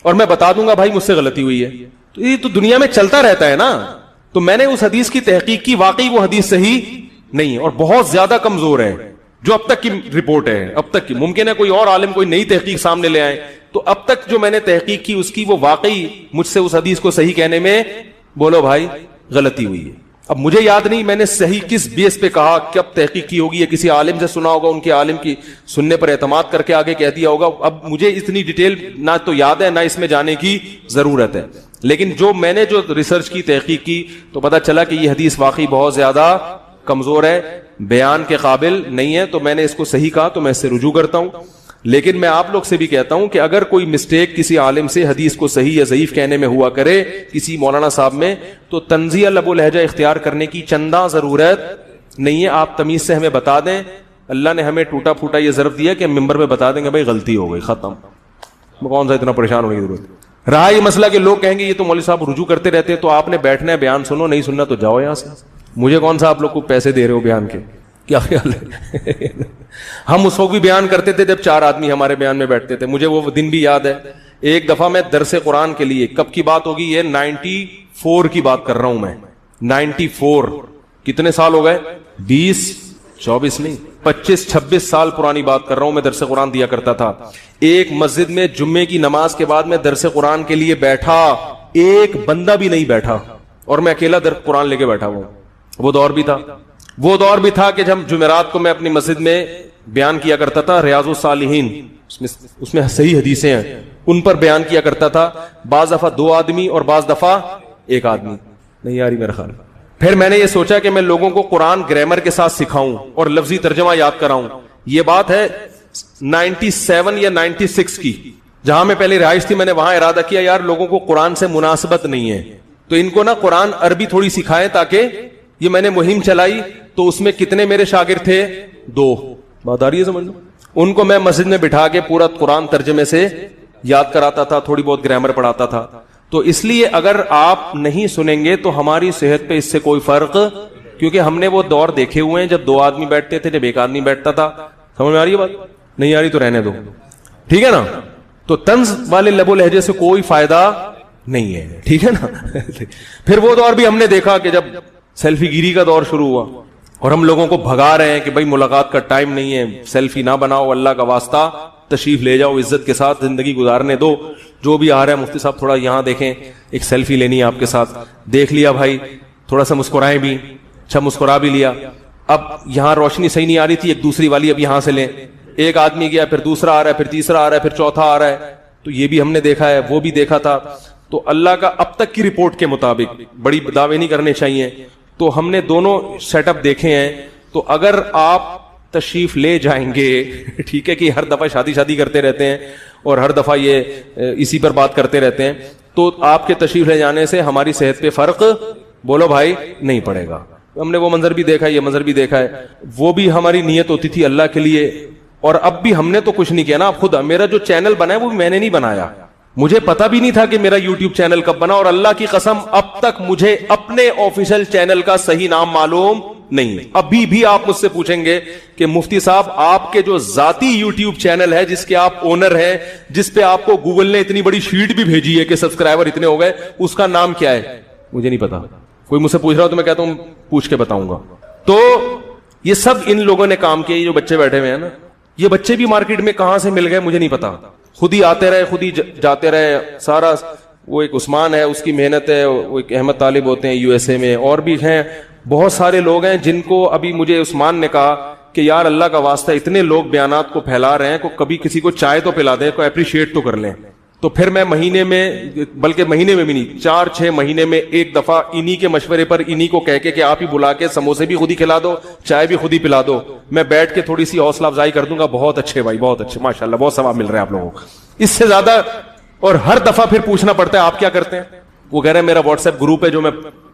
S2: اور میں بتا دوں گا بھائی مجھ سے غلطی ہوئی ہے. تو یہ تو دنیا میں چلتا رہتا ہے نا. تو میں نے اس حدیث کی تحقیق کی, واقعی وہ حدیث صحیح نہیں ہے اور بہت زیادہ کمزور ہے جو اب تک کی رپورٹ ہے. اب تک کی, ممکن ہے کوئی اور عالم کوئی نئی تحقیق سامنے لے آئے, تو اب تک جو میں نے تحقیق کی اس کی وہ واقعی مجھ سے اس حدیث کو صحیح کہنے میں بولو بھائی غلطی ہوئی ہے. اب مجھے یاد نہیں میں نے صحیح کس بیس پہ کہا, کب تحقیق کی ہوگی, یا کسی عالم سے سنا ہوگا, ان کے عالم کی سننے پر اعتماد کر کے آگے کہہ دیا ہوگا. اب مجھے اتنی ڈیٹیل نہ تو یاد ہے نہ اس میں جانے کی ضرورت ہے. لیکن جو میں نے جو ریسرچ کی, تحقیق کی, تو پتا چلا کہ یہ حدیث واقعی بہت زیادہ کمزور ہے, بیان کے قابل نہیں ہے. تو میں نے اس کو صحیح کہا, تو میں اس سے رجوع کرتا ہوں. لیکن میں آپ لوگ سے بھی کہتا ہوں کہ اگر کوئی مسٹیک کسی عالم سے حدیث کو صحیح یا ضعیف کہنے میں ہوا کرے, کسی مولانا صاحب میں, تو تنزیہ لب و لہجہ اختیار کرنے کی چندہ ضرورت نہیں ہے. آپ تمیز سے ہمیں بتا دیں. اللہ نے ہمیں ٹوٹا پھوٹا یہ ظرف دیا کہ ہم ممبر میں بتا دیں گے بھائی غلطی ہو گئی, ختم. کون سا اتنا پریشان ہونے کی ضرورت رہا یہ مسئلہ کہ لوگ کہیں گے یہ تو مولوی صاحب رجوع کرتے رہتے ہیں, تو آپ نے بیٹھنا ہے, بیان سنو, نہیں سننا تو جاؤ یہاں سے. مجھے کون سا آپ لوگ کو پیسے دے رہے ہو بیان کے, کیا خیال ہے؟ ہم اس وقت بھی بیان کرتے تھے جب 4 آدمی ہمارے بیان میں بیٹھتے تھے. مجھے وہ دن بھی یاد ہے. ایک دفعہ میں درس قرآن کے لیے, کب کی بات ہوگی, یہ 94 کی بات کر رہا ہوں میں, 94. کتنے سال ہو گئے, 20-24 نہیں 25-26 سال پرانی بات کر رہا ہوں. میں درس قرآن دیا کرتا تھا. ایک مسجد میں جمعے کی نماز کے بعد میں درس قرآن کے لیے بیٹھا, ایک بندہ بھی نہیں بیٹھا, اور میں اکیلا درس قرآن لے کے بیٹھا ہوں. وہ دور بھی تھا. وہ دور بھی تھا کہ جب جمعرات کو میں اپنی مسجد میں بیان کیا کرتا تھا ریاض الصالحین, اس میں صحیح حدیثیں ہیں, ان پر بیان کیا کرتا تھا. بعض دفعہ 2 آدمی اور بعض دفعہ 1 آدمی. نہیں آ رہی میرا خیال. پھر میں نے یہ سوچا کہ میں لوگوں کو قرآن گرامر کے ساتھ سکھاؤں اور لفظی ترجمہ یاد کراؤں. یہ بات ہے 97 یا 96 کی, جہاں میں پہلے رہائش تھی. میں نے وہاں ارادہ کیا یار لوگوں کو قرآن سے مناسبت نہیں ہے تو ان کو نا قرآن عربی تھوڑی سکھائیں, تاکہ یہ میں نے مہم چلائی. تو اس میں کتنے میرے شاگرد تھے؟ 2. بات آ رہی ہے سمجھ لو. ان کو میں مسجد میں بٹھا کے پورا قرآن ترجمے سے یاد کراتا تھا, تھوڑی بہت گرامر پڑھاتا تھا. تو اس لیے اگر آپ نہیں سنیں گے تو ہماری صحت پہ اس سے کوئی فرق, کیونکہ ہم نے وہ دور دیکھے ہوئے ہیں جب 2 آدمی بیٹھتے تھے, جب 1 آدمی بیٹھتا تھا. سمجھ میں آ رہی ہے بات؟ نہیں آ رہی تو رہنے دو, ٹھیک ہے نا. تو طنز والے لب و لہجے سے کوئی فائدہ نہیں ہے, ٹھیک ہے نا. پھر وہ دور بھی ہم نے دیکھا کہ جب سیلفی گیری کا دور شروع ہوا اور ہم لوگوں کو بھگا رہے ہیں کہ بھائی ملاقات کا ٹائم نہیں ہے, سیلفی نہ بناؤ, اللہ کا واسطہ تشریف لے جاؤ, عزت کے ساتھ زندگی گزارنے دو. جو بھی آ رہا ہے مفتی صاحب تھوڑا یہاں دیکھیں, ایک سیلفی لینی ہے آپ کے ساتھ. دیکھ لیا بھائی, تھوڑا سا مسکرائیں بھی, اچھا مسکرا بھی لیا. اب یہاں روشنی صحیح نہیں آ رہی تھی, ایک دوسری والی اب یہاں سے لیں. ایک آدمی گیا, پھر دوسرا آ رہا ہے, پھر تیسرا آ رہا ہے, پھر چوتھا آ رہا ہے. تو یہ بھی ہم نے دیکھا ہے, وہ بھی دیکھا تھا. تو اللہ کا اب تک کی رپورٹ کے مطابق, بڑی دعوے نہیں کرنے چاہیے, تو ہم نے دونوں سیٹ اپ دیکھے ہیں. تو اگر آپ تشریف لے جائیں گے, ٹھیک ہے, کہ ہر دفعہ شادی کرتے رہتے ہیں اور ہر دفعہ یہ اسی پر بات کرتے رہتے ہیں, تو آپ کے تشریف لے جانے سے ہماری صحت پہ فرق بولو بھائی نہیں پڑے گا. ہم نے وہ منظر بھی دیکھا ہے, یہ منظر بھی دیکھا ہے. وہ بھی ہماری نیت ہوتی تھی اللہ کے لیے, اور اب بھی ہم نے تو کچھ نہیں کیا نا. اب خود میرا جو چینل بنا ہے وہ بھی میں نے نہیں بنایا, مجھے پتا بھی نہیں تھا کہ میرا یوٹیوب چینل کب بنا, اور اللہ کی قسم اب تک مجھے اپنے آفیشیل چینل کا صحیح نام معلوم نہیں. ابھی بھی آپ مجھ سے پوچھیں گے کہ مفتی صاحب آپ کے جو ذاتی یوٹیوب چینل ہے جس کے آپ اونر ہیں, جس پہ آپ کو گوگل نے اتنی بڑی شیٹ بھی بھیجی ہے کہ سبسکرائبر اتنے ہو گئے, اس کا نام کیا ہے؟ مجھے نہیں پتا. کوئی مجھ سے پوچھ رہا ہو تو میں کہتا ہوں پوچھ کے بتاؤں گا. تو یہ سب ان لوگوں نے کام کیا. یہ جو بچے بیٹھے ہوئے ہیں نا, یہ بچے بھی مارکیٹ میں کہاں سے مل گئے مجھے نہیں پتا, خود ہی آتے رہے, خود ہی جاتے رہے. سارا وہ ایک عثمان ہے, اس کی محنت ہے. وہ ایک احمد طالب ہوتے ہیں USA میں, اور بھی ہیں بہت سارے لوگ ہیں جن کو ابھی مجھے عثمان نے کہا کہ یار اللہ کا واسطہ اتنے لوگ بیانات کو پھیلا رہے ہیں, کو کبھی کسی کو چائے تو پلا دیں, کو اپریشیٹ تو کر لیں. تو پھر میں مہینے میں, بلکہ مہینے میں بھی نہیں, 4-6 مہینے میں ایک دفعہ انہی کے مشورے پر انہی کو کہہ کے کہ آپ ہی بلا کے سموسے بھی خود ہی کھلا دو, چائے بھی خود ہی پلا دو, میں بیٹھ کے تھوڑی سی حوصلہ افزائی کر دوں گا. بہت اچھے بھائی, بہت اچھے, ماشاءاللہ, بہت ثواب مل رہا ہے آپ لوگوں کو. اس سے زیادہ اور ہر دفعہ پھر پوچھنا پڑتا ہے آپ کیا کرتے ہیں. وہ کہہ رہے ہیں میرا واٹس ایپ گروپ ہے جو میں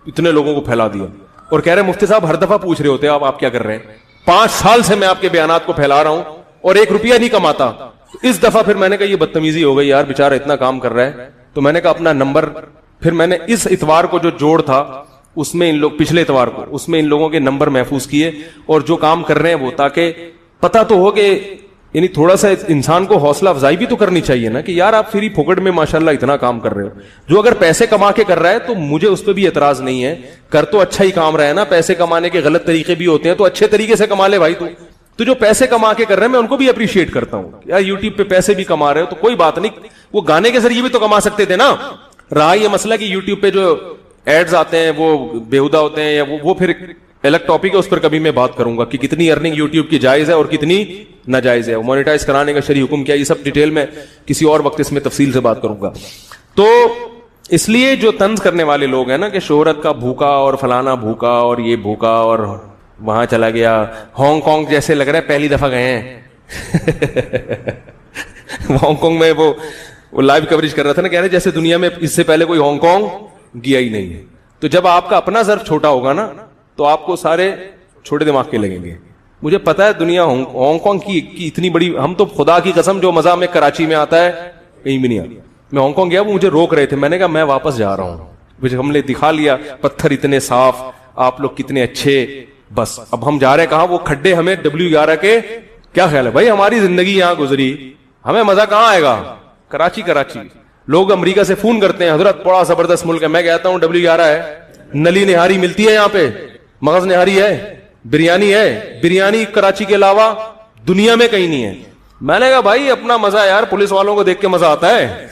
S2: اتنے لوگوں کو پھیلا دیا, اور کہہ رہے ہیں مفتی صاحب ہر دفعہ پوچھ رہے ہوتے ہیں آپ کیا کر رہے ہیں. 5 سال سے میں آپ کے بیانات کو پھیلا رہا ہوں اور 1 روپیہ نہیں کماتا. اس دفعہ پھر میں نے کہا یہ بدتمیزی ہو گئی یار, بیچارہ اتنا کام کر رہا ہے. تو میں نے کہا اپنا نمبر, پھر میں نے اس اتوار کو جو جوڑ تھا اس میں ان لوگ, پچھلے اتوار کو, اس میں ان لوگوں کے نمبر محفوظ کیے, اور جو کام کر رہے ہیں وہ, تاکہ پتا تو ہو کہ یعنی تھوڑا سا انسان کو حوصلہ افزائی بھی تو کرنی چاہیے نا کہ یار آپ فری پھوکٹ میں ماشاءاللہ اتنا کام کر رہے ہو. جو اگر پیسے کما کے کر رہا ہے تو مجھے اس پہ بھی اعتراض نہیں ہے, کر تو اچھا ہی کام رہا ہے نا. پیسے کمانے کے غلط طریقے بھی ہوتے ہیں, تو اچھے طریقے سے کما لے بھائی. تو جو پیسے کما کے کر رہے ہیں میں ان کو بھی اپریشیٹ کرتا ہوں. یار یوٹیوب پہ پیسے بھی کما رہے ہو تو کوئی بات نہیں, وہ گانے کے ذریعے بھی تو کما سکتے تھے نا. رہا یہ مسئلہ کہ یوٹیوب پہ جو ایڈز آتے ہیں وہ بےہودہ ہوتے ہیں, یا وہ پھر الگ ٹاپک ہے, اس پر کبھی میں بات کروں گا کہ کتنی ارننگ یوٹیوب کی جائز ہے اور کتنی ناجائز ہے, مونیٹائز کرانے کا شرعی حکم کیا, یہ سب ڈیٹیل میں کسی اور وقت اس میں تفصیل سے بات کروں گا. تو اس لیے جو طنز کرنے والے لوگ ہیں نا کہ شہرت کا بھوکا اور فلانا بھوکا اور یہ بھوکا اور وہاں چلا گیا, ہانگ کانگ جیسے لگ رہا ہے پہلی دفعہ گئے ہیں. ہانگ کانگ میں وہ لائیو کوریج کر رہا تھا نا, کہہ رہے جیسے دنیا میں اس سے پہلے کوئی ہانگ کانگ گیا ہی نہیں ہے. تو جب آپ کا اپنا ظرف چھوٹا ہوگا نا تو آپ کو سارے چھوٹے دماغ کے لگیں گے. مجھے پتا ہے دنیا ہانگ کانگ کی اتنی بڑی, ہم تو خدا کی قسم جو مزہ میں کراچی میں آتا ہے کہیں بھی نہیں آتا. میں ہانگ کانگ گیا, وہ مجھے روک رہے تھے, میں نے کہا میں واپس جا رہا ہوں. مجھے ہم نے دکھا لیا پتھر اتنے صاف, آپ لوگ کتنے اچھے, بس اب ہم جا رہے کہاں, وہ کھڈے ہمیں W11 کے. کیا خیال ہے بھائی, ہماری زندگی یہاں گزری, ہمیں مزہ کہاں آئے گا. کراچی لوگ امریکہ سے فون کرتے ہیں, حضرت بڑا زبردست ملک ہے. میں کہتا ہوں W11 ہے, نلی نہاری ملتی ہے یہاں پہ, مغز نہاری ہے, بریانی ہے. بریانی کراچی کے علاوہ دنیا میں کہیں نہیں ہے. میں نے کہا بھائی اپنا مزہ یار, پولیس والوں کو دیکھ کے مزہ آتا ہے.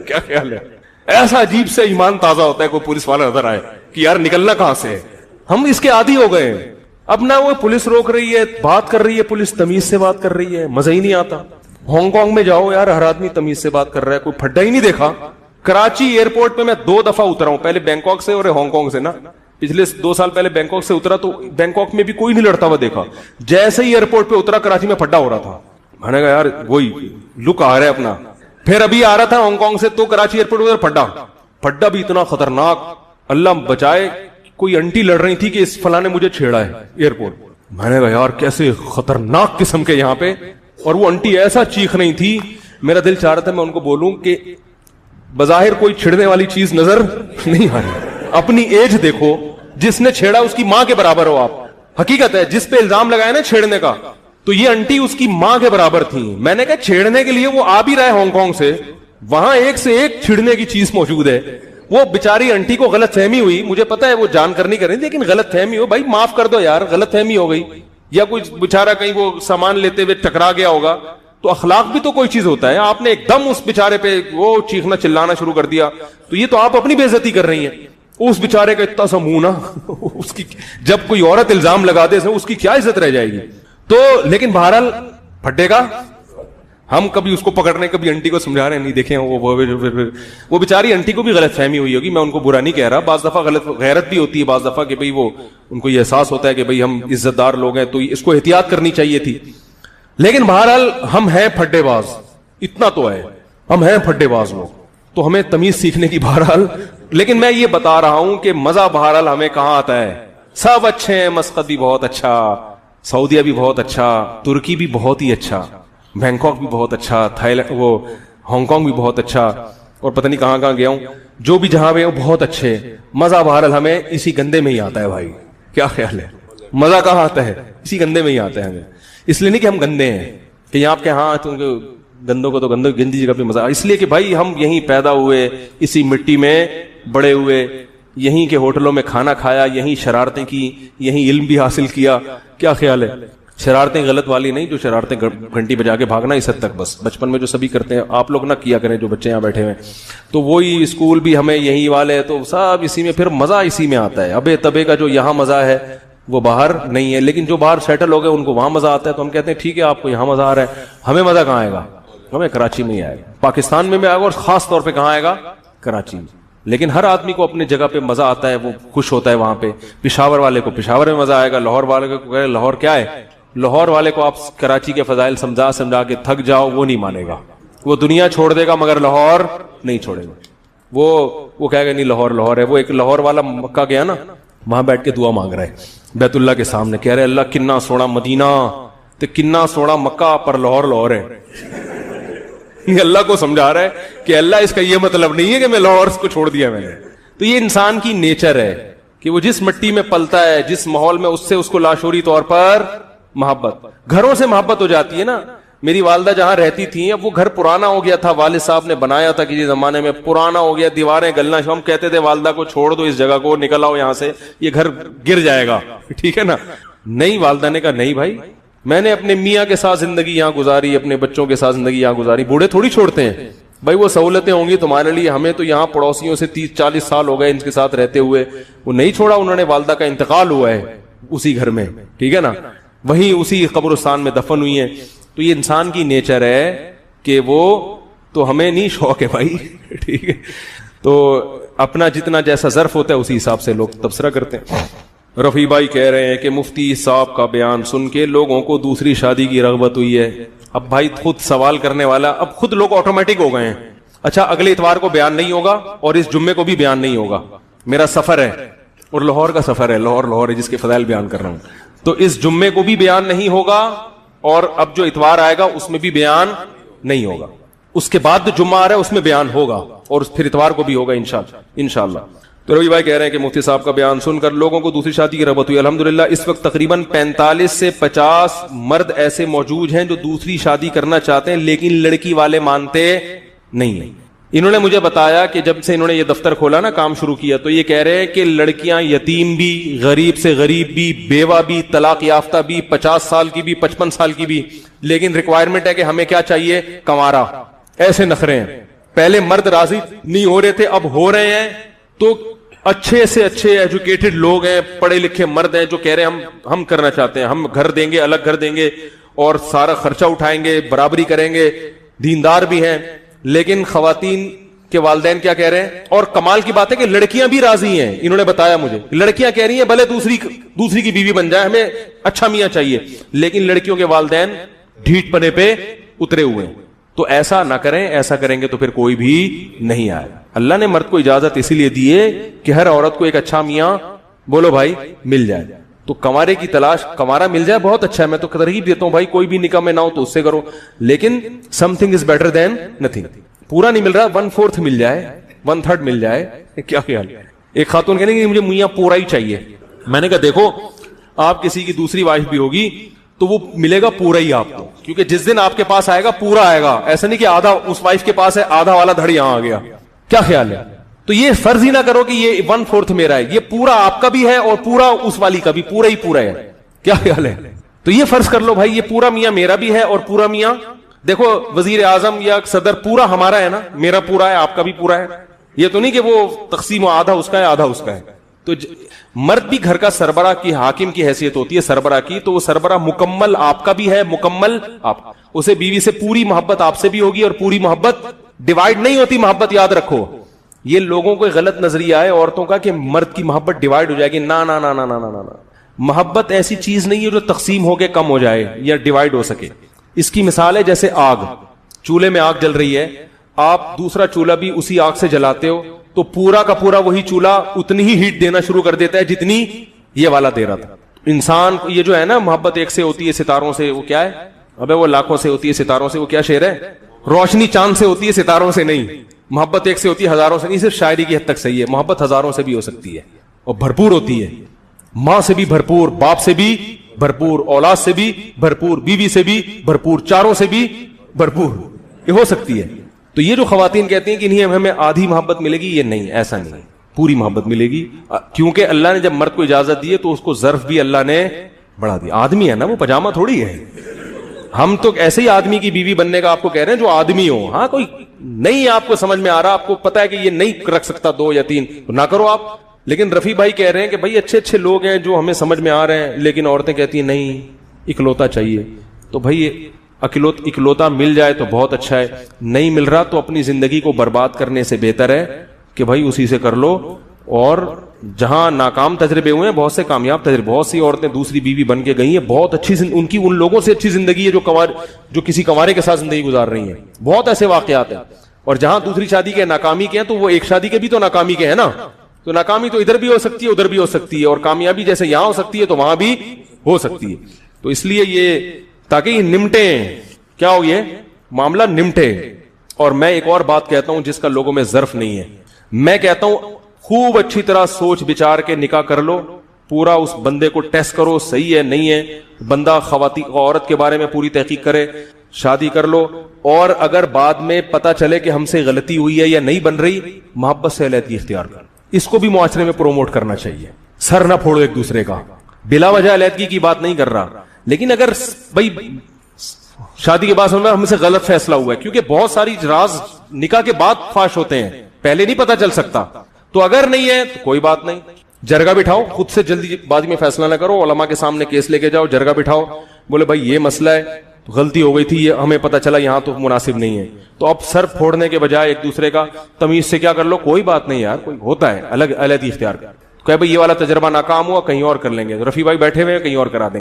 S2: کیا خیال ہے, ایسا عجیب سے ایمان تازہ ہوتا ہے کوئی پولیس والا نظر آئے کہ یار نکلنا کہاں سے ہے. ہم اس کے عادی ہو گئے ہیں. اب نہ وہ پولیس روک رہی ہے, بات کر رہی ہے پولیس, تمیز سے بات کر رہی ہے, مزہ ہی نہیں آتا. ہانگ کانگ میں جاؤ یار, ہر آدمی تمیز سے بات کر رہا ہے, کوئی پھڈا ہی نہیں دیکھا. کراچی ایئرپورٹ پہ میں 2 دفعہ اترا ہوں, پہلے بینکاک سے اور ہانگ کانگ سے نا, پچھلے 2 سال پہلے بینکاک سے اترا تو بینکاک میں بھی کوئی نہیں لڑتا ہوا دیکھا. جیسے ہی ایئرپورٹ پہ اترا کراچی میں پھڈا ہو رہا تھا. میں نے کہا یار وہی لک آ رہا ہے اپنا. پھر ابھی آ رہا تھا ہانگ کانگ سے تو کراچی ایئرپورٹ پہ پھڈا بھی اتنا خطرناک, اللہ بچائے. کوئی انٹی لڑ رہی تھی کہ اس فلاں نے مجھے چھیڑا ہے ایئرپورٹ. میں نے کہا یار کیسے خطرناک قسم کے یہاں پہ, اور وہ انٹی ایسا چیخ رہی تھی, میرا دل چاہ رہا تھا میں ان کو بولوں کہ بظاہر کوئی چھڑنے والی چیز نظر نہیں آ رہی, اپنی ایج دیکھو, جس نے چھیڑا اس کی ماں کے برابر ہو آپ. حقیقت ہے, جس پہ الزام لگایا نا چھیڑنے کا, تو یہ انٹی اس کی ماں کے برابر تھی. میں نے کہا چھیڑنے کے لیے وہ آ بھی رہا ہے ہانگ کانگ سے, وہاں ایک سے ایک چھڑنے کی چیز موجود ہے. وہ بیچاری انٹی کو غلط فہمی ہوئی, مجھے پتا ہے وہ جان کر نہیں کر رہی تھی, لیکن غلط فہمی ہو بھائی, معاف کر دو یار, غلط فہمی ہو گئی. یا کوئی بیچارہ کہیں وہ سامان لیتے ہوئے ٹکرا گیا ہوگا, تو اخلاق بھی تو کوئی چیز ہوتا ہے. آپ نے ایک دم اس بیچارے پہ وہ چیخنا چلانا شروع کر دیا, تو یہ تو آپ اپنی بے عزتی کر رہی ہیں. اس بیچارے کا اتنا سا منہ نا, اس کی جب کوئی عورت الزام لگا دے اس کی کیا عزت رہ جائے گی. تو لیکن بہرحال پھڈے کا ہم کبھی اس کو پکڑنے, کبھی انٹی کو سمجھا رہے ہیں, نہیں دیکھیں وہ بیچاری انٹی کو بھی غلط فہمی ہوئی ہوگی, میں ان کو برا نہیں کہہ رہا. بعض دفعہ غلط غیرت بھی ہوتی ہے, بعض دفعہ کہ بھئی وہ ان کو یہ احساس ہوتا ہے کہ بھئی ہم عزت دار لوگ ہیں, تو اس کو احتیاط کرنی چاہیے تھی. لیکن بہرحال ہم ہیں پھڈے باز, اتنا تو ہے, ہم ہیں پھڈے باز لوگ, تو ہمیں تمیز سیکھنے کی بہرحال. لیکن میں یہ بتا رہا ہوں کہ مزہ بہرحال ہمیں کہاں آتا ہے. سب اچھے ہیں, مسقط بھی بہت اچھا, سعودیہ بھی بہت اچھا, ترکی بھی بہت ہی اچھا, بینکاک بھی بہت اچھا, تھائی لینڈ وہ ہانگ کانگ بھی بہت اچھا, اور پتہ نہیں کہاں کہاں گیا ہوں, جو بھی جہاں گئے بہت اچھے. مزہ بہرحال ہمیں اسی گندے میں ہی آتا ہے بھائی. کیا خیال ہے, مزہ کہاں آتا ہے, اسی گندے میں ہی آتا ہے ہمیں. اس لیے نہیں کہ ہم گندے ہیں, کہ یہاں آپ کے ہاں گندوں کو تو گندوں گندی جگہ پہ مزہ, اس لیے کہ بھائی ہم یہیں پیدا ہوئے, اسی مٹی میں بڑے ہوئے, یہیں کے ہوٹلوں میں کھانا کھایا, یہیں شرارتیں کی, یہیں علم بھی حاصل کیا. کیا خیال ہے, شرارتیں غلط والی نہیں, جو شرارتیں گھنٹی بجا کے بھاگنا اس حد تک, بس بچپن میں جو سبھی کرتے ہیں آپ لوگ نہ کیا کریں, جو بچے یہاں بیٹھے ہوئے. تو وہی اسکول بھی ہمیں یہی والے, تو سب اسی میں, پھر مزہ اسی میں آتا ہے. ابے تبے کا جو یہاں مزہ ہے وہ باہر نہیں ہے, لیکن جو باہر سیٹل ہو گئے ان کو وہاں مزہ آتا ہے. تو ہم کہتے ہیں ٹھیک ہے آپ کو یہاں مزہ آ رہا ہے, ہمیں مزہ کہاں آئے گا, ہمیں کراچی میں ہی آئے گا, پاکستان میں بھی آئے گا, اور خاص طور پہ کہاں آئے گا, کراچی میں. لیکن ہر آدمی کو اپنے جگہ پہ مزہ آتا ہے, وہ خوش ہوتا ہے وہاں پہ. پشاور والے کو پشاور میں مزہ آئے گا, لاہور والے کو لاہور کیا ہے, لاہور والے کو آپ کراچی کے فضائل سمجھا کے تھک جاؤ, وہ نہیں مانے گا, وہ دنیا چھوڑ دے گا مگر لاہور نہیں چھوڑے گا. وہ کہے گا نہیں لاہور لاہور ہے. وہ ایک لاہور والا مکہ گیا نا, وہاں بیٹھ کے دعا مانگ رہا ہے بیت اللہ کے سامنے, کہہ رہے اللہ کنا سونا مدینہ تے کنا سونا مکہ, پر لاہور لاہور ہے. اللہ کو سمجھا رہا ہے کہ اللہ اس کا یہ مطلب نہیں ہے کہ میں لاہور کو چھوڑ دیا میں نے. تو یہ انسان کی نیچر ہے کہ وہ جس مٹی میں پلتا ہے, جس ماحول میں, اس سے اس کو لاشعوری طور پر محبت. گھروں سے محبت ہو جاتی ہے نا. میری والدہ جہاں رہتی تھی, اب وہ گھر پرانا ہو گیا تھا, والد صاحب نے بنایا تھا کسی زمانے میں, پرانا ہو گیا, دیواریں گلنا. ہم کہتے تھے والدہ کو چھوڑ دو اس جگہ کو, نکل آؤ یہاں سے, یہ گھر گر جائے گا, ٹھیک ہے نا. نہیں, والدہ نے کہا نہیں بھائی, میں نے اپنے میاں کے ساتھ زندگی یہاں گزاری, اپنے بچوں کے ساتھ زندگی یہاں گزاری, بوڑھے تھوڑی چھوڑتے ہیں بھائی, وہ سہولتیں ہوں گی تمہارے لیے, ہمیں تو یہاں پڑوسیوں سے 30-40 سال ہو گئے ان کے ساتھ رہتے ہوئے, وہ نہیں چھوڑا. انہوں نے, والدہ کا انتقال ہوا ہے اسی گھر میں, ٹھیک ہے نا, وہیں اسی قبرستان میں دفن ہوئی ہیں. تو یہ انسان کی نیچر ہے کہ وہ, تو ہمیں نہیں شوق ہے بھائی, ٹھیک ہے. تو اپنا جتنا جیسا ظرف ہوتا ہے اسی حساب سے لوگ تبصرہ کرتے ہیں. رفیع بھائی کہہ رہے ہیں کہ مفتی صاحب کا بیان سن کے لوگوں کو دوسری شادی کی رغبت ہوئی ہے. اب بھائی خود سوال کرنے والا, اب خود لوگ آٹومیٹک ہو گئے ہیں. اچھا, اگلے اتوار کو بیان نہیں ہوگا اور اس جمعے کو بھی بیان نہیں ہوگا, میرا سفر ہے اور لاہور کا سفر ہے, لاہور ہے جس کے فضائل بیان کر رہا ہوں, تو اس جمعے کو بھی بیان نہیں ہوگا, اور اب جو اتوار آئے گا اس میں بھی بیان نہیں ہوگا. اس کے بعد جو جمعہ آ رہا ہے اس میں بیان ہوگا, اور پھر اتوار کو بھی ہوگا انشاءاللہ. تو روی بھائی کہہ رہے ہیں کہ مفتی صاحب کا بیان سن کر لوگوں کو دوسری شادی کی رغبت ہوئی. الحمدللہ اس وقت تقریباً 45 سے 50 مرد ایسے موجود ہیں جو دوسری شادی کرنا چاہتے ہیں, لیکن لڑکی والے مانتے نہیں ہیں. انہوں نے مجھے بتایا کہ جب سے انہوں نے یہ دفتر کھولا نا, کام شروع کیا, تو یہ کہہ رہے ہیں کہ لڑکیاں یتیم بھی, غریب سے غریب بھی, بیوہ بھی, طلاق یافتہ بھی, 50 سال کی بھی, 55 سال کی بھی, لیکن ریکوائرمنٹ ہے کہ ہمیں کیا چاہیے, کنوارا. ایسے نخرے ہیں. پہلے مرد راضی نہیں ہو رہے تھے, اب ہو رہے ہیں. تو اچھے سے اچھے ایجوکیٹڈ لوگ ہیں, پڑھے لکھے مرد ہیں جو کہہ رہے ہیں ہم کرنا چاہتے ہیں, ہم گھر دیں گے, الگ گھر دیں گے اور سارا خرچہ اٹھائیں گے, برابری کریں گے, دیندار بھی ہیں. لیکن خواتین کے والدین کیا کہہ رہے ہیں؟ اور کمال کی بات ہے کہ لڑکیاں بھی راضی ہیں. انہوں نے بتایا مجھے, لڑکیاں کہہ رہی ہیں بھلے دوسری کی بیوی بن جائے, ہمیں اچھا میاں چاہیے. لیکن لڑکیوں کے والدین ڈھیٹ پنے پہ اترے ہوئے ہیں. تو ایسا نہ کریں, ایسا کریں گے تو پھر کوئی بھی نہیں آئے. اللہ نے مرد کو اجازت اسی لیے دی ہے کہ ہر عورت کو ایک اچھا میاں بولو بھائی مل جائے. تو کنوارے کی تلاش, کنوارا مل جائے بہت اچھا ہے, میں تو ترغیب دیتا ہوں بھائی کوئی بھی نکاح میں نہ ہو تو اس سے کرو, لیکن some thing is better than nothing. پورا نہیں مل رہا, 1/4 مل جائے, 1/3 مل جائے, کیا خیال ہے؟ ایک خاتون کہنے کہ مجھے میاں پورا ہی چاہیے. میں نے کہا دیکھو آپ کسی کی دوسری وائف بھی ہوگی تو وہ ملے گا پورا ہی آپ کو, کیونکہ جس دن آپ کے پاس آئے گا پورا آئے گا. ایسا نہیں کہ آدھا اس وائف کے پاس ہے, آدھا والا دھڑ یہاں آ گیا. کیا خیال ہے؟ تو یہ فرض ہی نہ کرو کہ یہ 1/4 میرا ہے, یہ پورا آپ کا بھی ہے اور پورا اس والی کا بھی, پورا ہی پورا ہے. کیا خیال ہے؟ تو یہ فرض کر لو بھائی یہ پورا میاں میرا بھی ہے اور پورا میاں, دیکھو وزیر اعظم یا صدر پورا ہمارا ہے نا, میرا پورا ہے, آپ کا بھی پورا ہے. یہ تو نہیں کہ وہ تقسیم آدھا اس کا ہے آدھا اس کا ہے. تو مرد بھی گھر کا سربراہ کی, حاکم کی حیثیت ہوتی ہے سربراہ کی, تو وہ سربراہ مکمل آپ کا بھی ہے, مکمل آپ, اسے بیوی سے پوری محبت آپ سے بھی ہوگی, اور پوری محبت ڈیوائیڈ نہیں ہوتی محبت, یاد رکھو. یہ لوگوں کو غلط نظریہ ہے عورتوں کا کہ مرد کی محبت ڈیوائیڈ ہو جائے گی. نا نا نا نا نا نا نا, محبت ایسی چیز نہیں ہے جو تقسیم ہو کے کم ہو جائے یا ڈیوائیڈ ہو سکے. اس کی مثال ہے جیسے آگ, چولہے میں آگ جل رہی ہے, آپ دوسرا چولہا بھی اسی آگ سے جلاتے ہو تو پورا کا پورا وہی چولہا اتنی ہی ہیٹ دینا شروع کر دیتا ہے جتنی یہ والا دے رہا تھا. انسان یہ جو ہے نا محبت ایک سے ہوتی ہے ستاروں سے, وہ کیا ہے ابے, وہ لاکھوں سے ہوتی ہے ستاروں سے, وہ کیا شعر ہے, روشنی چاند سے ہوتی ہے ستاروں سے نہیں. محبت ایک سے ہوتی ہے ہزاروں سے نہیں, صرف شاعری کی حد تک صحیح ہے. محبت ہزاروں سے بھی ہو سکتی ہے اور بھرپور ہوتی ہے, ماں سے بھی بھرپور, باپ سے بھی بھرپور, اولاد سے بھی بھرپور, بیوی سے بھی بھرپور, چاروں سے بھی بھرپور, یہ ہو سکتی ہے. تو یہ جو خواتین کہتی ہیں کہ نہیں ہمیں آدھی محبت ملے گی, یہ نہیں, ایسا نہیں, پوری محبت ملے گی. کیونکہ اللہ نے جب مرد کو اجازت دی ہے تو اس کو ظرف بھی اللہ نے بڑھا دیا. آدمی ہے نا, وہ پجامہ تھوڑی ہے. ہم تو ایسے ہی آدمی کی بیوی بننے کا آپ کو کہہ رہے ہیں جو آدمی ہو. ہاں کوئی نہیں آپ کو سمجھ میں آ رہا, آپ کو پتا ہے کہ یہ نہیں رکھ سکتا 2 یا 3 تو نہ کرو آپ. لیکن رفیع بھائی کہہ رہے ہیں کہ بھائی اچھے اچھے لوگ ہیں جو ہمیں سمجھ میں آ رہے ہیں, لیکن عورتیں کہتی ہیں نہیں اکلوتا چاہیے. تو بھائی اکلوتا مل جائے تو بہت اچھا ہے, نہیں مل رہا تو اپنی زندگی کو برباد کرنے سے بہتر ہے کہ بھائی اسی سے کر لو. اور جہاں ناکام تجربے ہوئے ہیں بہت سے کامیاب تجربے, بہت سی عورتیں دوسری بیوی بن کے گئی ہیں, بہت اچھی ان کی ان لوگوں سے اچھی زندگی ہے جو کسی کنوارے کے ساتھ زندگی گزار رہی ہیں. بہت ایسے واقعات ہیں. اور جہاں دوسری شادی کے ناکامی کے ہیں تو وہ ایک شادی کے بھی تو ناکامی کے ہیں نا. تو ناکامی تو ادھر بھی ہو سکتی ہے ادھر بھی ہو سکتی ہے, اور کامیابی جیسے یہاں ہو سکتی ہے تو وہاں بھی ہو سکتی ہے. تو اس لیے یہ تاکہ یہ نمٹے, کیا ہو یہ معاملہ نمٹے. اور میں ایک اور بات کہتا ہوں جس کا لوگوں میں ظرف نہیں ہے, میں کہتا ہوں خوب اچھی طرح سوچ بچار کے نکاح کر لو, پورا اس بندے کو ٹیسٹ کرو صحیح ہے نہیں ہے, بندہ عورت کے بارے میں پوری تحقیق کرے, شادی کر لو. اور اگر بعد میں پتا چلے کہ ہم سے غلطی ہوئی ہے یا نہیں بن رہی, محبت سے علیحدگی اختیار کر. اس کو بھی معاشرے میں پروموٹ کرنا چاہیے. سر نہ پھوڑو ایک دوسرے کا, بلا وجہ علیحدگی کی بات نہیں کر رہا, لیکن اگر بھائی شادی کے بعد ہم سے غلط فیصلہ ہوا ہے, کیونکہ بہت ساری راز نکاح کے بعد فاش ہوتے ہیں, پہلے نہیں پتا چل سکتا. تو اگر نہیں ہے تو کوئی بات نہیں, جرگہ بٹھاؤ, خود سے جلدی بازی میں فیصلہ نہ کرو, علماء کے سامنے کیس لے کے جاؤ, جرگہ بٹھاؤ, بولے بھائی یہ مسئلہ ہے, غلطی ہو گئی تھی, یہ ہمیں پتا چلا یہاں تو مناسب نہیں ہے. تو اب سر پھوڑنے کے بجائے ایک دوسرے کا تمیز سے کیا کر لو, کوئی بات نہیں یار, کوئی ہوتا ہے الگ علیحدگی اختیار کر, کہ بھائی یہ والا تجربہ ناکام ہوا کہیں اور کر لیں گے, رفیع بھائی بیٹھے ہوئے کہیں اور کرا دیں.